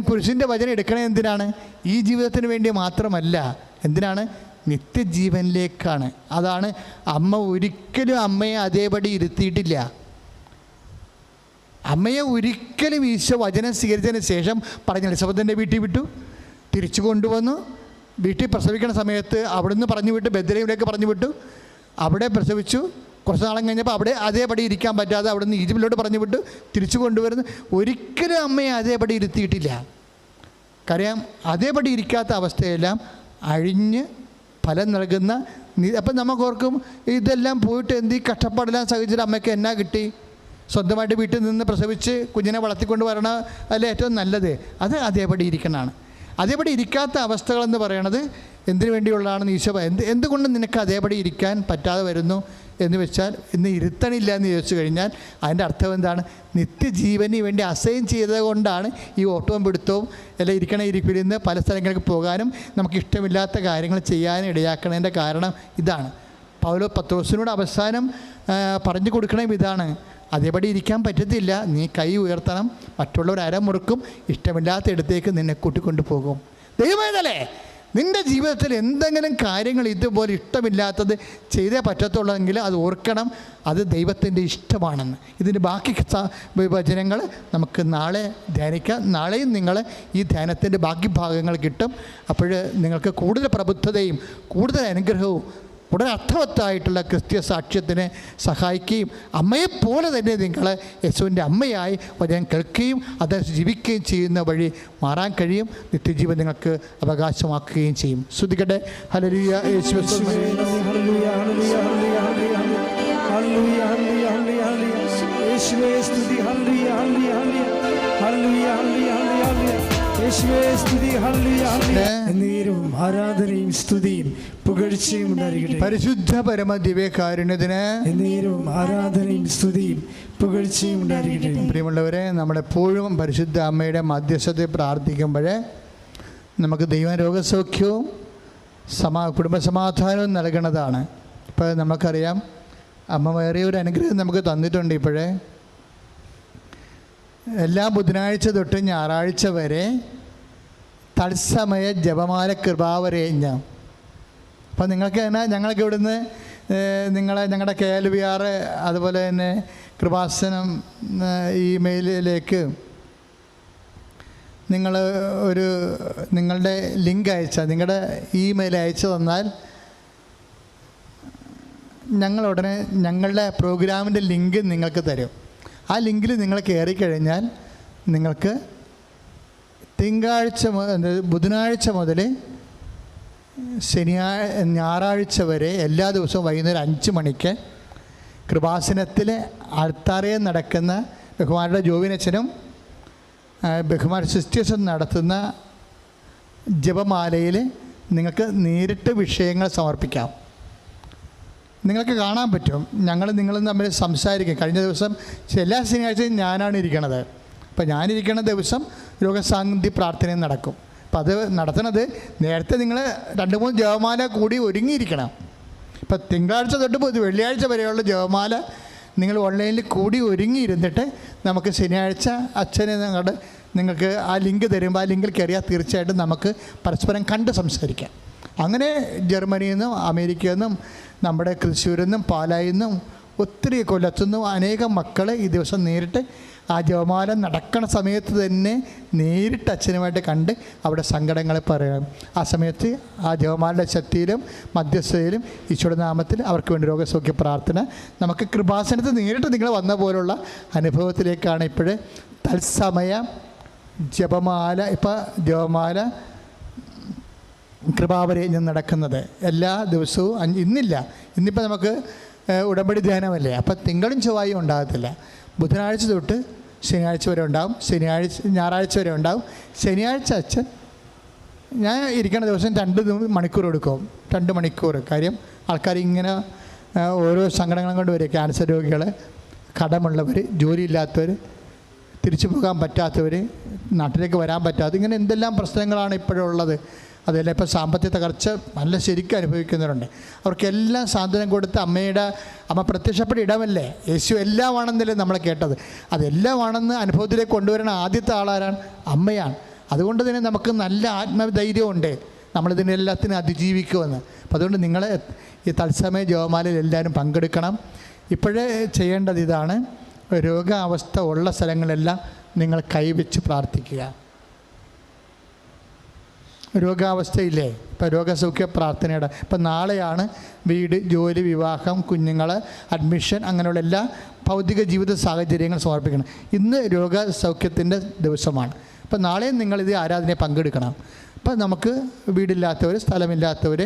കുരിശിൻ്റെ വചനം എടുക്കണേ എന്തിനാണ്? ഈ ജീവിതത്തിന് വേണ്ടി മാത്രമല്ല. എന്തിനാണ്? നിത്യജീവനിലേക്കാണ്. അതാണ് അമ്മ ഒരിക്കലും അമ്മയെ അതേപടി ഇരുത്തിയിട്ടില്ല. അമ്മയെ ഒരിക്കലും ഈശോ വചനം സ്വീകരിച്ചതിന് ശേഷം പറഞ്ഞ എലിസബത്തിൻ്റെ വീട്ടിൽ വിട്ടു, തിരിച്ചു കൊണ്ടുവന്നു, വീട്ടിൽ പ്രസവിക്കുന്ന സമയത്ത് അവിടുന്ന് പറഞ്ഞു വിട്ടു, ബെത്ലഹേമിലേക്ക് പറഞ്ഞു വിട്ടു, അവിടെ പ്രസവിച്ചു. കുറച്ച് നാളം കഴിഞ്ഞപ്പോൾ അവിടെ അതേപടി ഇരിക്കാൻ പറ്റാതെ അവിടുന്ന് ഈജിപ്തിലോട്ട് പറഞ്ഞു വിട്ടു, തിരിച്ചു കൊണ്ടുവരുന്നു. ഒരിക്കലും അമ്മയെ അതേപടി ഇരുത്തിയിട്ടില്ല. കാര്യം അതേപടി ഇരിക്കാത്ത അവസ്ഥയെല്ലാം അഴിഞ്ഞ് ഫലം നൽകുന്ന. അപ്പം നമുക്കോർക്കും ഇതെല്ലാം പോയിട്ട് ഈ കഷ്ടപ്പാടെല്ലാം സഹിച്ചിട്ട് അമ്മയ്ക്ക് എന്നാ കിട്ടി? സ്വന്തമായിട്ട് വീട്ടിൽ നിന്ന് പ്രസവിച്ച് കുഞ്ഞിനെ വളർത്തിക്കൊണ്ട് വരണ അല്ലേ ഏറ്റവും നല്ലത്? അത് അതേപടി ഇരിക്കണതാണ്. അതേപടി ഇരിക്കാത്ത അവസ്ഥകളെന്ന് പറയണത് എന്തിനു വേണ്ടിയുള്ളതാണെന്ന് ഈശോ എന്തുകൊണ്ട് നിനക്ക് അതേപടി ഇരിക്കാൻ പറ്റാതെ വരുന്നു എന്ന് വെച്ചാൽ, ഇന്ന് ഇരുത്തണില്ല എന്ന് ചോദിച്ചു കഴിഞ്ഞാൽ അതിൻ്റെ അർത്ഥം എന്താണ്? നിത്യജീവന് വേണ്ടി അസൈൻ ചെയ്തത് കൊണ്ടാണ് ഈ ഓട്ടവും പിടുത്തവും എല്ലാം ഇരിപ്പിൽ നിന്ന് പല സ്ഥലങ്ങൾക്ക് പോകാനും നമുക്ക് ഇഷ്ടമില്ലാത്ത കാര്യങ്ങൾ ചെയ്യാനും ഇടയാക്കണതിൻ്റെ കാരണം ഇതാണ്. പത്രോസിനോട് അവസാനം പറഞ്ഞു കൊടുക്കണം ഇതാണ്, അതേപടി ഇരിക്കാൻ പറ്റത്തില്ല, നീ കൈ ഉയർത്തണം, മറ്റുള്ളവർ അരമുറുക്കും, ഇഷ്ടമില്ലാത്ത ഇടത്തേക്ക് നിന്നെ കൂട്ടിക്കൊണ്ടു പോകും. ദൈവമേതല്ലേ, നിൻ്റെ ജീവിതത്തിൽ എന്തെങ്കിലും കാര്യങ്ങൾ ഇതുപോലെ ഇഷ്ടമില്ലാത്തത് ചെയ്തേ പറ്റത്തുള്ളെങ്കിൽ അത് ഓർക്കണം, അത് ദൈവത്തിൻ്റെ ഇഷ്ടമാണെന്ന്. ഇതിൻ്റെ ബാക്കി വചനങ്ങൾ നമുക്ക് നാളെ ധ്യാനിക്കാം. നാളെയും നിങ്ങൾ ഈ ധ്യാനത്തിൻ്റെ ബാക്കി ഭാഗങ്ങൾ കിട്ടും. അപ്പോൾ നിങ്ങൾക്ക് കൂടുതൽ പ്രബുദ്ധതയും കൂടുതൽ അനുഗ്രഹവും കൂടുതൽ അർത്ഥവത്തായിട്ടുള്ള ക്രിസ്തീയ സാക്ഷ്യത്തിന് സഹായിക്കുകയും അമ്മയെപ്പോലെ തന്നെ നിങ്ങൾ യേശുവിൻ്റെ അമ്മയായി വചനം കേൾക്കുകയും അത് ജീവിക്കുകയും ചെയ്യുന്ന വഴി മാറാൻ കഴിയും. നിത്യജീവൻ നിങ്ങൾക്ക് അവകാശമാക്കുകയും ചെയ്യും. ശ്രുതിക്കട്ടെ. ഹല്ലേലൂയ. യേശുവേ സ്തുതി. ഹല്ലേലൂയ. ആരാധനയും സ്തുതിയും പുകഴ്ചയും ഉണ്ടായിരിക്കട്ടെ. പരിശുദ്ധ പരമ ദിവ്യകാരുണ്യത്തിന് ആരാധനയും സ്തുതിയും പുകഴ്ചയും ഉണ്ടായിരിക്കട്ടെ. പ്രിയമുള്ളവരെ, നമ്മളെപ്പോഴും പരിശുദ്ധ അമ്മയുടെ മധ്യസ്ഥതയിൽ പ്രാർത്ഥിക്കുമ്പോൾ നമുക്ക് ദൈവം രോഗസൗഖ്യവും കുടുംബസമാധാനവും നൽകുന്നതാണ്. ഇപ്പോൾ നമുക്കറിയാം, അമ്മ വേറെ ഒരു അനുഗ്രഹം നമുക്ക് തന്നിട്ടുണ്ട്. ഇപ്പോഴേ എല്ലാ ബുധനാഴ്ച തൊട്ട് ഞായറാഴ്ച വരെ തത്സമയ ജപമാല കൃപാവരയജ്ഞം. അപ്പം നിങ്ങൾക്ക് തന്നെ ഞങ്ങൾക്ക് ഇവിടുന്ന് ഞങ്ങളുടെ KLVR അതുപോലെ തന്നെ കൃപാസനം ഇമെയിലിലേക്ക് നിങ്ങൾ നിങ്ങളുടെ ലിങ്ക് നിങ്ങളുടെ ഇമെയിൽ അയച്ചു തന്നാൽ ഞങ്ങളുടനെ ഞങ്ങളുടെ പ്രോഗ്രാമിൻ്റെ ലിങ്ക് നിങ്ങൾക്ക് തരും. ആ ലിങ്കിൽ നിങ്ങൾ കയറിക്കഴിഞ്ഞാൽ നിങ്ങൾക്ക് ബുധനാഴ്ച മുതൽ ഞായറാഴ്ച വരെ എല്ലാ ദിവസവും വൈകുന്നേരം 5 മണിക്ക് കൃപാസനത്തിൽ അൾത്താരയിൽ നടക്കുന്ന ബഹുമാനയുടെ ജോവിനച്ചനും ബഹുമാന സിസ്റ്റേഴ്സും നടത്തുന്ന ജപമാലയിൽ നിങ്ങൾക്ക് നേരിട്ട് വിഷയങ്ങൾ സമർപ്പിക്കാം. നിങ്ങൾക്ക് കാണാൻ പറ്റും. നിങ്ങളും തമ്മിൽ സംസാരിക്കും. കഴിഞ്ഞ ദിവസം എല്ലാ ശനിയാഴ്ചയും ഞാനാണ് ഇരിക്കണത്. അപ്പോൾ ഞാനിരിക്കുന്ന ദിവസം രോഗശാന്തി പ്രാർത്ഥനയും നടക്കും. അപ്പം അത് നടത്തുന്നത് നേരത്തെ നിങ്ങൾ 2-3 ജപമാല കൂടി ഒരുങ്ങിയിരിക്കണം. ഇപ്പം തിങ്കളാഴ്ച തൊട്ട് വെള്ളിയാഴ്ച വരെയുള്ള ജപമാല നിങ്ങൾ ഓൺലൈനിൽ കൂടി ഒരുങ്ങിയിരുന്നിട്ട് നമുക്ക് ശനിയാഴ്ച അച്ഛനെ നിങ്ങൾക്ക് ആ ലിങ്ക് തരുമ്പോൾ ആ ലിങ്കിൽ കയറിയാൽ തീർച്ചയായിട്ടും നമുക്ക് പരസ്പരം കണ്ട് സംസാരിക്കാം. അങ്ങനെ ജർമ്മനിയിൽ നിന്നും അമേരിക്കയിൽ നിന്നും നമ്മുടെ തൃശ്ശൂരിൽ നിന്നും പാലായിൽ നിന്നും ഒത്തിരി കൊല്ലത്തുനിന്നും അനേകം മക്കൾ ഈ ദിവസം നേരിട്ട് ആ ജപമാല നടക്കണ സമയത്ത് തന്നെ നേരിട്ട് അച്ഛനുമായിട്ട് കണ്ട് അവിടെ സങ്കടങ്ങളെ പറയാം. ആ സമയത്ത് ആ ജപമാലയുടെ ശക്തിയിലും മധ്യസ്ഥതയിലും ഈശോയുടെ നാമത്തിൽ അവർക്ക് വേണ്ടി രോഗസൗഖ്യ പ്രാർത്ഥന നമുക്ക് കൃപാസനത്തിൽ നേരിട്ട് നിങ്ങൾ വന്ന പോലുള്ള അനുഭവത്തിലേക്കാണ് ഇപ്പോഴേ തത്സമയ ജപമാല. ഇപ്പോൾ ജപമാല കൃപാവരേജ്ഞം നടക്കുന്നത് എല്ലാ ദിവസവും ഇന്നില്ല, ഇന്നിപ്പോൾ നമുക്ക് ഉടമ്പടി ധ്യാനമല്ലേ, അപ്പം തിങ്കളും ചൊവ്വായും ഉണ്ടാകത്തില്ല. ബുധനാഴ്ച തൊട്ട് ശനിയാഴ്ച വരെ ഉണ്ടാവും, ഞായറാഴ്ച വരെ ഉണ്ടാവും. ശനിയാഴ്ച അച്ഛൻ ഞാൻ ഇരിക്കുന്ന ദിവസം 2 മണിക്കൂർ എടുക്കും, 2 മണിക്കൂർ. കാര്യം ആൾക്കാർ ഇങ്ങനെ ഓരോ സങ്കടങ്ങളും കൊണ്ട് വരും. ക്യാൻസർ രോഗികൾ, കടമുള്ളവർ, ജോലിയില്ലാത്തവർ, തിരിച്ചു പോകാൻ പറ്റാത്തവർ, നാട്ടിലേക്ക് വരാൻ പറ്റാത്ത, ഇങ്ങനെ എന്തെല്ലാം പ്രശ്നങ്ങളാണ് ഇപ്പോഴുള്ളത്. അതെല്ലാം ഇപ്പോൾ സാമ്പത്തിക തകർച്ച നല്ല ശരിക്കും അനുഭവിക്കുന്നവരുണ്ട്. അവർക്കെല്ലാം സാന്ത്വനം കൊടുത്ത് അമ്മ പ്രത്യക്ഷപ്പെട്ട ഇടമല്ലേ, യേശു എല്ലാമാണെന്നല്ലേ നമ്മൾ കേട്ടത്. അതെല്ലാമാണെന്ന് അനുഭവത്തിലേക്ക് കൊണ്ടുവരുന്ന ആദ്യത്തെ ആളാരാണ്? അമ്മയാണ്. അതുകൊണ്ട് തന്നെ നമുക്ക് നല്ല ആത്മധൈര്യമുണ്ട് നമ്മളിതിനെല്ലാത്തിനും അതിജീവിക്കുമെന്ന്. അപ്പോൾ അതുകൊണ്ട് നിങ്ങൾ ഈ തത്സമയ ജപമാലയിൽ എല്ലാവരും പങ്കെടുക്കണം. ഇപ്പോഴേ ചെയ്യേണ്ടത് ഇതാണ്: രോഗാവസ്ഥ ഉള്ള സ്ഥലങ്ങളെല്ലാം നിങ്ങൾ കൈവച്ച് പ്രാർത്ഥിക്കുക. രോഗാവസ്ഥയില്ലേ, ഇപ്പോൾ രോഗസൗഖ്യ പ്രാർത്ഥനയുടെ ഇപ്പം നാളെയാണ് വീട്, ജോലി, വിവാഹം, കുഞ്ഞുങ്ങൾ, അഡ്മിഷൻ, അങ്ങനെയുള്ള എല്ലാ ഭൗതിക ജീവിത സാഹചര്യങ്ങൾ സമർപ്പിക്കണം. ഇന്ന് രോഗസൗഖ്യത്തിൻ്റെ ദിവസമാണ്. അപ്പം നാളെയും നിങ്ങളിത് ആരാധനയെ പങ്കെടുക്കണം. അപ്പം നമുക്ക് വീടില്ലാത്തവർ, സ്ഥലമില്ലാത്തവർ,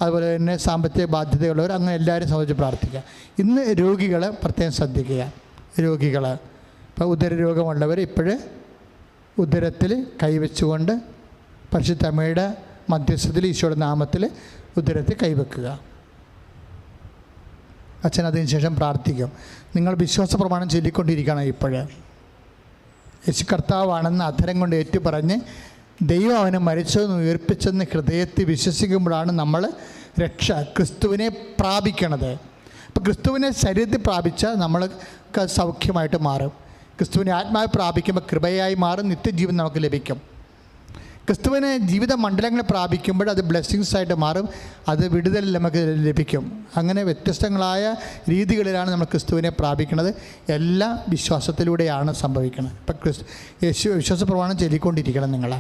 അതുപോലെ തന്നെ സാമ്പത്തിക ബാധ്യതയുള്ളവർ, അങ്ങനെ എല്ലാവരും സംബന്ധിച്ച് പ്രാർത്ഥിക്കുക. ഇന്ന് രോഗികളെ പ്രത്യേകം ശ്രദ്ധിക്കുക. രോഗികൾ ഇപ്പോൾ ഉദരരോഗമുള്ളവർ ഇപ്പോഴേ ഉദരത്തിൽ കൈവച്ചുകൊണ്ട് പരിശുദ്ധ അമ്മയുടെ മധ്യസ്ഥത്തിൽ ഈശോയുടെ നാമത്തിൽ ഉദരത്തിൽ കൈവെക്കുക. അച്ഛൻ അതിന് ശേഷം പ്രാർത്ഥിക്കും. നിങ്ങൾ വിശ്വാസ പ്രമാണം ചൊല്ലിക്കൊണ്ടിരിക്കണം. ഇപ്പോഴേ യേശു കർത്താവാണെന്ന് അധരം കൊണ്ട് ഏറ്റുപറഞ്ഞ് ദൈവം അവനെ മരിച്ചതെന്ന് ഉയർപ്പിച്ചെന്ന് ഹൃദയത്തിൽ വിശ്വസിക്കുമ്പോഴാണ് നമ്മൾ രക്ഷ, ക്രിസ്തുവിനെ പ്രാപിക്കണത്. അപ്പോൾ ക്രിസ്തുവിനെ ശരീരത്തിൽ പ്രാപിച്ചാൽ നമ്മൾക്ക് സൗഖ്യമായിട്ട് മാറും. ക്രിസ്തുവിനെ ആത്മാവ് പ്രാപിക്കുമ്പോൾ കൃപയായി മാറും, നിത്യജീവൻ നമുക്ക് ലഭിക്കും. ക്രിസ്തുവിനെ ജീവിത മണ്ഡലങ്ങൾ പ്രാപിക്കുമ്പോൾ അത് ബ്ലെസ്സിങ്സ് ആയിട്ട് മാറും, അത് വിടുതൽ നമുക്ക് ലഭിക്കും. അങ്ങനെ വ്യത്യസ്തങ്ങളായ രീതികളിലാണ് നമ്മൾ ക്രിസ്തുവിനെ പ്രാപിക്കുന്നത്. എല്ലാം വിശ്വാസത്തിലൂടെയാണ് സംഭവിക്കുന്നത്. ഇപ്പം യേശു വിശ്വാസ പ്രമാണം ചൊല്ലിക്കൊണ്ടിരിക്കണം. നിങ്ങൾ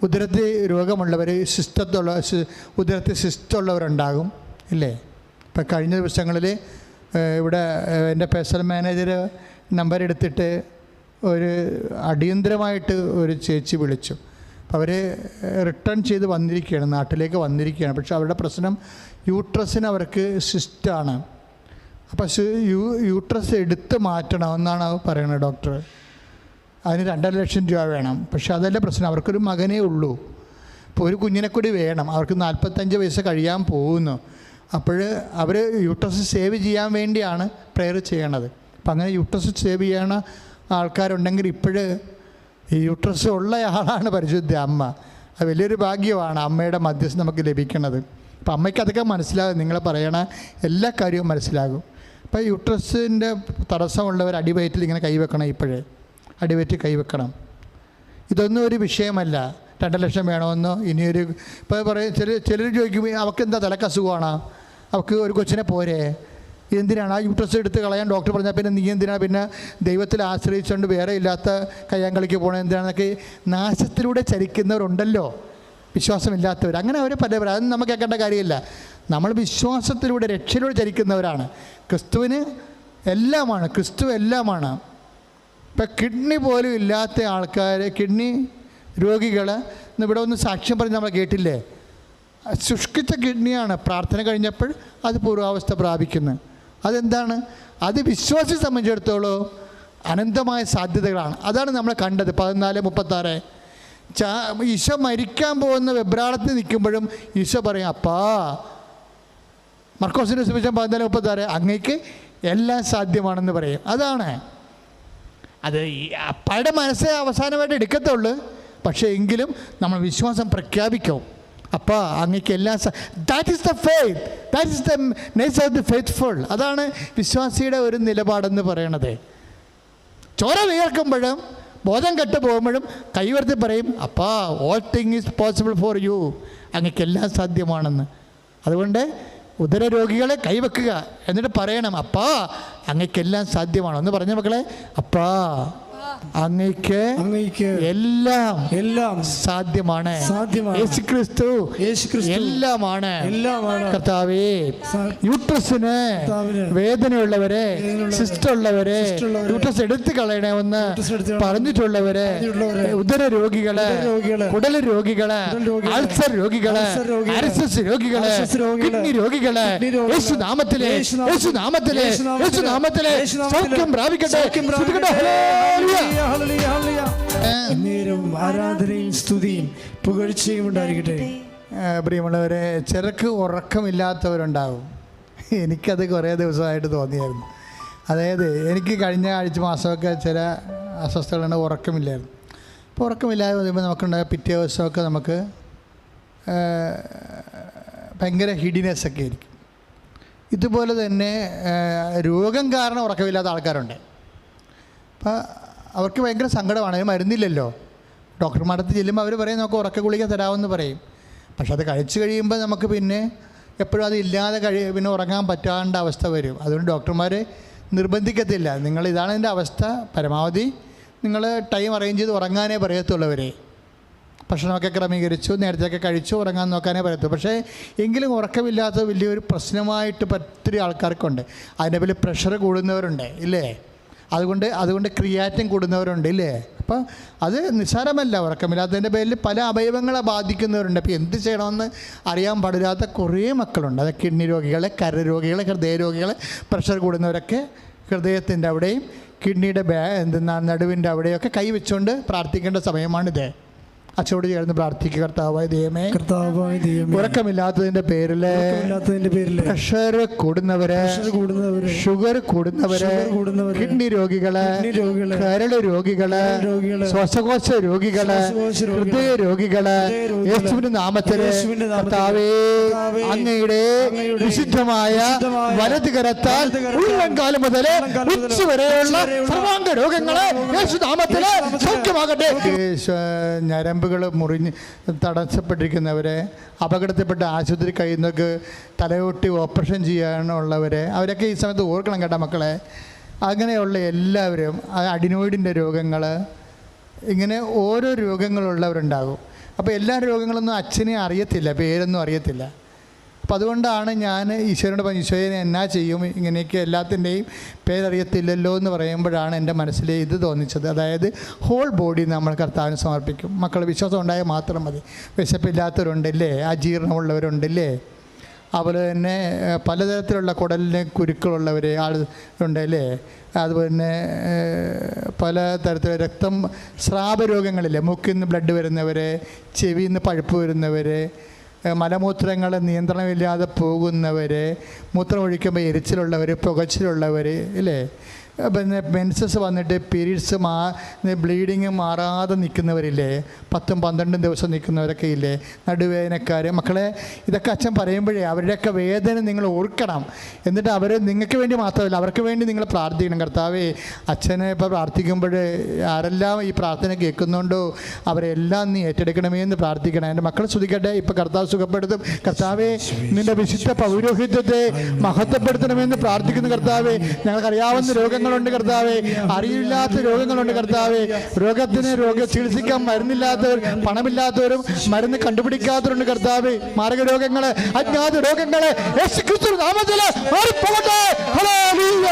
ഉദരത്തിൽ രോഗമുള്ളവർ, ഉദരത്തിൽ സിസ്റ്റുള്ളവരുണ്ടാകും ഇല്ലേ? ഇപ്പം കഴിഞ്ഞ ദിവസങ്ങളിൽ ഇവിടെ എൻ്റെ പേഴ്സണൽ മാനേജർ നമ്പർ എടുത്തിട്ട് ഒരു അടിയന്തരമായിട്ട് ഒരു ചേച്ചി വിളിച്ചു. അപ്പോൾ അവർ റിട്ടേൺ ചെയ്ത് വന്നിരിക്കുകയാണ്, നാട്ടിലേക്ക് വന്നിരിക്കുകയാണ്. പക്ഷേ അവരുടെ പ്രശ്നം യൂട്രസിന് അവർക്ക് സിസ്റ്റാണ്. അപ്പോൾ യൂട്രസ് എടുത്ത് മാറ്റണമെന്നാണ് പറയുന്നത് ഡോക്ടർ. അതിന് 2.5 ലക്ഷം രൂപ വേണം. പക്ഷേ അതല്ല പ്രശ്നം, അവർക്കൊരു മകനേ ഉള്ളൂ. അപ്പോൾ ഒരു കുഞ്ഞിനെ കൂടി വേണം. അവർക്ക് 45 വയസ്സ് കഴിയാൻ പോകുന്നു. അപ്പോൾ അവർ യൂട്രസ് സേവ് ചെയ്യാൻ വേണ്ടിയാണ് പ്രെയർ ചെയ്യണത്. അപ്പം അങ്ങനെ യൂട്രസ് സേവ് ചെയ്യണ ആൾക്കാരുണ്ടെങ്കിൽ ഇപ്പോഴ് ഈ യൂട്രസ് ഉള്ള ആളാണ് പരിശുദ്ധ അമ്മ. അത് വലിയൊരു ഭാഗ്യമാണ് അമ്മയുടെ മധ്യസ്ഥം നമുക്ക് ലഭിക്കുന്നത്. അപ്പം അമ്മയ്ക്ക് അതൊക്കെ മനസ്സിലാകും, നിങ്ങൾ പറയണ എല്ലാ കാര്യവും മനസ്സിലാകും. അപ്പോൾ യൂട്രസിൻ്റെ തടസ്സമുള്ളവർ അടിവയറ്റിൽ ഇങ്ങനെ കൈവെക്കണം. ഇപ്പോഴേ അടിവയറ്റിൽ കൈവെക്കണം. ഇതൊന്നും ഒരു വിഷയമല്ല. 2 ലക്ഷം വേണമെന്നോ ഇനിയൊരു ഇപ്പോൾ പറയും ചിലർ ചോദിക്കും അവൾക്ക് എന്താ തലക്കസുഖമാണ്, അവൾക്ക് ഒരു കൊച്ചിനെ പോരെ, എന്തിനാണ് ആ യൂട്രസ് എടുത്ത് കളയാൻ ഡോക്ടർ പറഞ്ഞാൽ പിന്നെ നീ എന്തിനാണ് പിന്നെ ദൈവത്തിൽ ആശ്രയിച്ചുകൊണ്ട് വേറെ ഇല്ലാത്ത കയ്യാങ്കളിക്ക് പോകണം, എന്തിനാണെന്നൊക്കെ നാശത്തിലൂടെ ചരിക്കുന്നവരുണ്ടല്ലോ, വിശ്വാസമില്ലാത്തവർ. അങ്ങനെ അവർ അതൊന്നും നമുക്ക് കേൾക്കേണ്ട കാര്യമില്ല. നമ്മൾ വിശ്വാസത്തിലൂടെ രക്ഷയിലൂടെ ചരിക്കുന്നവരാണ്. ക്രിസ്തുവിന് എല്ലാമാണ്, ക്രിസ്തു എല്ലാമാണ്. ഇപ്പം കിഡ്നി പോലും ഇല്ലാത്ത ആൾക്കാർ, കിഡ്നി രോഗികൾ ഇവിടെ ഒന്ന് സാക്ഷ്യം പറഞ്ഞ് നമ്മൾ കേട്ടില്ലേ, ശുഷ്കിച്ച കിഡ്നിയാണ്. പ്രാർത്ഥന കഴിഞ്ഞപ്പോൾ അത് പൂർവാവസ്ഥ പ്രാപിക്കുന്നു. അതെന്താണ്? അത് വിശ്വാസിയെ സംബന്ധിച്ചിടത്തോളം അനന്തമായ സാധ്യതകളാണ്. അതാണ് നമ്മൾ കണ്ടത്. 14:36 ഈശോ മരിക്കാൻ പോകുന്ന വെബ്രാളത്തിൽ നിൽക്കുമ്പോഴും ഈശോ പറയും, അപ്പാ മർക്കോസിൻ്റെ സുവിശേഷം 14:36 അങ്ങേക്ക് എല്ലാം സാധ്യമാണെന്ന് പറയും. അതാണ് അത് അപ്പായുടെ മനസ്സേ അവസാനമായിട്ട് എടുക്കത്തുള്ളൂ. പക്ഷേ എങ്കിലും നമ്മൾ വിശ്വാസം പ്രഖ്യാപിക്കും. അപ്പോൾ അങ്ങേക്ക് എല്ലാം that is the faith, that is the nature of the faithful. അതാണ് വിശ്വാസിയുടെ ഒരു നിലപാടെന്ന് പറയണത്. ചോര വിയർക്കുമ്പോഴും ബോധം കെട്ട് പോകുമ്പോഴും കൈവർത്തി പറയും, അപ്പാ all thing is possible for you, അങ്ങേക്ക് എല്ലാം സാധ്യമാണെന്ന്. അതുകൊണ്ട് ഉദര രോഗികളെ കൈവെക്കുക, എന്നിട്ട് പറയണം, അപ്പാ അങ്ങയ്ക്കെല്ലാം സാധ്യമാണോ എന്ന് പറഞ്ഞ മക്കളെ. അപ്പാ അങ്ങയ്ക്ക് എല്ലാം സാധ്യമാണ്. യേശുക്രിസ്തു എല്ലാമാണ്. കർത്താവേ, യൂട്രസിന് വേദനയുള്ളവരെ, സിസ്റ്റുള്ളവരെ, യൂട്രസ് എടുത്തു കളയണമെന്ന് പറഞ്ഞിട്ടുള്ളവരെ, ഉദര രോഗികള്, കുടൽ രോഗികള്, അൾസർ രോഗികള്, ആർഎസ്എസ് രോഗികള്, കിഡ്നി രോഗികള്, യേശുനാമത്തിലെ യേശുനാമത്തിലെ യേശുനാമത്തിലെ സൗഖ്യം പ്രാപിക്കട്ടെ. നേരം ആരാധനയും സ്തുതിയും പുകഴ്ചയും ഉണ്ടായിരിക്കട്ടെ. പ്രിയമുള്ളവരെ, ചിലർക്ക് ഉറക്കമില്ലാത്തവരുണ്ടാകും. എനിക്കത് കുറേ ദിവസമായിട്ട് തോന്നിയായിരുന്നു. അതായത് എനിക്ക് കഴിഞ്ഞ ആഴ്ച മാസമൊക്കെ ചില അസ്വസ്ഥതകളുണ്ട്, ഉറക്കമില്ലായിരുന്നു. അപ്പോൾ ഉറക്കമില്ലാതെ വരുമ്പോൾ നമുക്കുണ്ടായ പിറ്റേ ദിവസമൊക്കെ നമുക്ക് ഭയങ്കര ഹിഡിനെസ്സൊക്കെ ആയിരിക്കും. ഇതുപോലെ തന്നെ രോഗം കാരണം ഉറക്കമില്ലാത്ത ആൾക്കാരുണ്ട്. അപ്പോൾ അവർക്ക് ഭയങ്കര സങ്കടമാണ്. മരുന്നില്ലല്ലോ. ഡോക്ടർമാരുടെ അടുത്ത് ചെല്ലുമ്പോൾ അവർ പറയും നമുക്ക് ഉറക്ക ഗുളിക തരാമെന്ന് പറയും. പക്ഷെ അത് കഴിച്ചു കഴിയുമ്പോൾ നമുക്ക് പിന്നെ എപ്പോഴും അത് ഇല്ലാതെ പിന്നെ ഉറങ്ങാൻ പറ്റാണ്ട അവസ്ഥ വരും. അതുകൊണ്ട് ഡോക്ടർമാർ നിർബന്ധിക്കത്തില്ല. നിങ്ങൾ ഇതാണ് എൻ്റെ അവസ്ഥ, പരമാവധി നിങ്ങൾ ടൈം അറേഞ്ച് ചെയ്ത് ഉറങ്ങാനേ പറയത്തുള്ളവരെ. ഭക്ഷണമൊക്കെ ക്രമീകരിച്ചു, നേരത്തെയൊക്കെ കഴിച്ചു, ഉറങ്ങാൻ നോക്കാനേ പറയത്തുള്ളൂ. പക്ഷേ എങ്കിലും ഉറക്കമില്ലാത്ത വലിയൊരു പ്രശ്നമായിട്ട് ഒത്തിരി ആൾക്കാർക്കുണ്ട്. അതിൻ്റെ പേരിൽ പ്രഷർ കൂടുന്നവരുണ്ട് ഇല്ലേ, അതുകൊണ്ട് ക്രിയാറ്റിൻ കൂടുന്നവരുണ്ട് ഇല്ലേ. അപ്പോൾ അത് നിസ്സാരമല്ല. ഉറക്കമില്ലാത്തതിൻ്റെ പേരിൽ പല അവയവങ്ങളെ ബാധിക്കുന്നവരുണ്ട്. അപ്പോൾ എന്ത് ചെയ്യണമെന്ന് അറിയാൻ പാടില്ലാത്ത കുറേ മക്കളുണ്ട്. അത് കിഡ്നി രോഗികൾ, കരൾ രോഗികൾ, ഹൃദയ രോഗികൾ, പ്രഷർ കൂടുന്നവരൊക്കെ ഹൃദയത്തിൻ്റെ അവിടെയും കിഡ്നിയുടെ നടുവിൻ്റെ അവിടെയൊക്കെ കൈവച്ചുകൊണ്ട് പ്രാർത്ഥിക്കേണ്ട സമയമാണിത്. അച്ഛനോട് ചേർന്ന് പ്രാർത്ഥിക്കുക. കർത്താവായ ദൈവമേ, ഉറക്കമില്ലാത്തതിന്റെ പേരിൽ പ്രഷർ കൂടുന്നവര്, ഷുഗർ കൂടുന്നവര്, കിഡ്നി രോഗികള്, കരൾ രോഗികള്, ശ്വാസകോശ രോഗികള്, ഹൃദയ രോഗികള്, യേശുവിന്റെ നാമത്തില് കർത്താവേ അങ്ങയുടെ വിശുദ്ധമായ വലത് കരത്താൽ ഉള്ളംകാലം മുതൽ ഉച്ച വരെയുള്ള സർവാംഗ രോഗങ്ങളെ യേശു നാമത്തില് സൗഖ്യമാകട്ടെ. ഞരമ്പുകൾ മുറിഞ്ഞ് തടസ്സപ്പെട്ടിരിക്കുന്നവരെ, അപകടത്തിൽപ്പെട്ട ആശുപത്രി കഴിയുന്നവർക്ക് തലയൊട്ടി ഓപ്പറേഷൻ ചെയ്യാനുള്ളവരെ, അവരൊക്കെ ഈ സമയത്ത് ഓർക്കണം കേട്ടോ മക്കളെ. അങ്ങനെയുള്ള എല്ലാവരും, അഡിനോയിഡിൻ്റെ രോഗങ്ങൾ, ഇങ്ങനെ ഓരോ രോഗങ്ങളുള്ളവരുണ്ടാകും. അപ്പോൾ എല്ലാ രോഗങ്ങളൊന്നും അച്ഛനെ അറിയത്തില്ല, പേരൊന്നും അറിയത്തില്ല. അപ്പോൾ അതുകൊണ്ടാണ് ഞാൻ ഈശോയോട് പറഞ്ഞു, ഈശോയെ എന്നാ ചെയ്യും, ഇങ്ങനെയൊക്കെ എല്ലാത്തിൻ്റെയും പേരറിയത്തില്ലല്ലോ എന്ന് പറയുമ്പോഴാണ് എൻ്റെ മനസ്സിൽ ഇത് തോന്നിച്ചത്. അതായത് ഹോൾ ബോഡി നമ്മൾ കർത്താവിന് സമർപ്പിക്കും. മക്കൾ വിശ്വാസം ഉണ്ടായാൽ മാത്രം മതി. വിശപ്പില്ലാത്തവരുണ്ടല്ലേ, അജീർണമുള്ളവരുണ്ടല്ലേ, അതുപോലെ തന്നെ പലതരത്തിലുള്ള കുടലിന് കുരുക്കളുള്ളവർ ഉണ്ടല്ലേ, അതുപോലെ തന്നെ പല തരത്തിലുള്ള രക്തം സ്രാവരോഗങ്ങളില്ലേ, മൂക്കിൽ നിന്ന് ബ്ലഡ് വരുന്നവർ, ചെവിയിൽ നിന്ന് പഴുപ്പ് വരുന്നവർ, മലമൂത്രങ്ങൾ നിയന്ത്രണമില്ലാതെ പോകുന്നവർ, മൂത്രം ഒഴിക്കുമ്പോൾ എരിച്ചിലുള്ളവർ, പുകച്ചിലുള്ളവർ ഇല്ലേ, പിന്നെ മെൻസസ് വന്നിട്ട് പീരീഡ്സ് ബ്ലീഡിങ് മാറാതെ നിൽക്കുന്നവരില്ലേ, 10-12 ദിവസം നിൽക്കുന്നവരൊക്കെ ഇല്ലേ, നടുവേദനക്കാർ. മക്കളെ, ഇതൊക്കെ അച്ഛൻ പറയുമ്പോഴേ അവരുടെയൊക്കെ വേദന നിങ്ങൾ ഓർക്കണം. എന്നിട്ട് അവർ നിങ്ങൾക്ക് വേണ്ടി മാത്രമല്ല, അവർക്ക് വേണ്ടി നിങ്ങൾ പ്രാർത്ഥിക്കണം. കർത്താവേ, അച്ഛനെ ഇപ്പോൾ പ്രാർത്ഥിക്കുമ്പോൾ ആരെല്ലാം ഈ പ്രാർത്ഥന കേൾക്കുന്നുണ്ടോ അവരെല്ലാം നീ ഏറ്റെടുക്കണമേ എന്ന് പ്രാർത്ഥിക്കണം. എൻ്റെ മക്കളെ ശ്രദ്ധിക്കട്ടെ. ഇപ്പോൾ കർത്താവ് സുഖപ്പെടുത്തും. കർത്താവേ, നിൻ്റെ വിശുദ്ധ പൗരോഹിത്യത്തെ മഹത്വപ്പെടുത്തണമെന്ന് പ്രാർത്ഥിക്കുന്നു. കർത്താവേ, ഞങ്ങൾക്കറിയാവുന്ന രോഗങ്ങളുണ്ട് കർത്താവേ, അറിയില്ലാത്ത രോഗങ്ങളുണ്ട് കർത്താവേ. ചികിത്സിക്കാൻ മരുന്നില്ലാത്തവർ, പണമില്ലാത്തവരും മരുന്ന് കണ്ടുപിടിക്കാത്തവരുണ്ട് കർത്താവേ. മാരകരോഗങ്ങള്, അജ്ഞാത രോഗങ്ങള് യേശുക്രിസ്തു നാമത്തില് മാറിപ്പോകട്ടെ. ഹല്ലേലൂയ.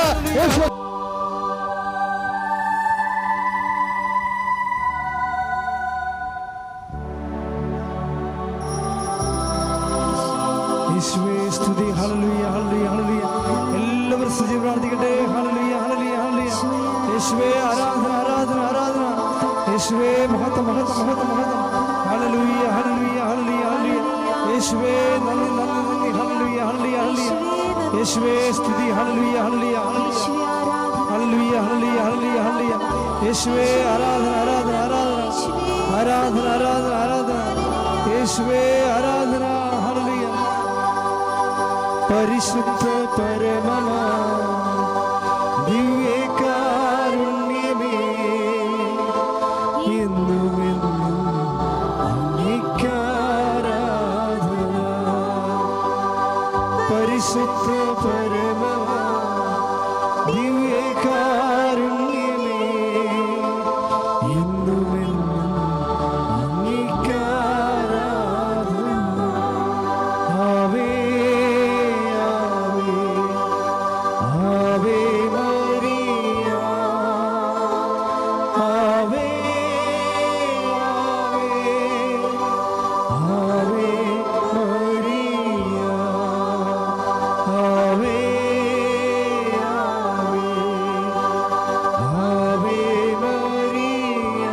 യേശുവേ സ്തുതി. ഹല്ലേലൂയ, ഹല്ലേലൂയ, ഹല്ലേലൂയ. എല്ലാവരും സ്തുതി പ്രാർത്ഥിക്കട്ടെ. ഹല്ലേലൂയ, ഹല്ലേലൂയ, ഹല്ലേലൂയ. യേശുവേ ആരാധന, ആരാധന, ആരാധന. യേശുവേ മഹത്വം, മഹത്വം, മഹത്വം, മഹത്വം. ഹല്ലേലൂയ, ഹല്ലേലൂയ, ഹല്ലേലൂയ, ഹല്ലേലൂയ. യേശുവേ നന്ദി, നന്ദി, നന്ദി. ഹല്ലേലൂയ, ഹല്ലേലൂയ, ഹല്ലേലൂയ. യേശുവേ സ്തുതി. ഹല്ലേലൂയ, ഹല്ലേലൂയ, ഹല്ലേലൂയ. ഹല്ലേലൂയ, ഹല്ലേലൂയ, ഹല്ലേലൂയ, ഹല്ലേലൂയ. യേശുവേ ആരാധന, ആരാധന, ആരാധന. ആരാധന, ആരാധന, ആരാധന. യേശുവേ ആരാധന. ഹല്ലേലൂയ. പരിശുദ്ധ പരമമാ ദിവ്യകാരുണ്യമേ, എന്നുമെന്നും അങ്ങേയ്ക്കാരാധന. പരിശുദ്ധ എന്നുമെന്നും അങ്ങേക്കാരാധന. ആവേ ആവേ ആവേ മരിയ, ആവേ ആവേ മരിയ, ആവേ ആവേ മരിയ,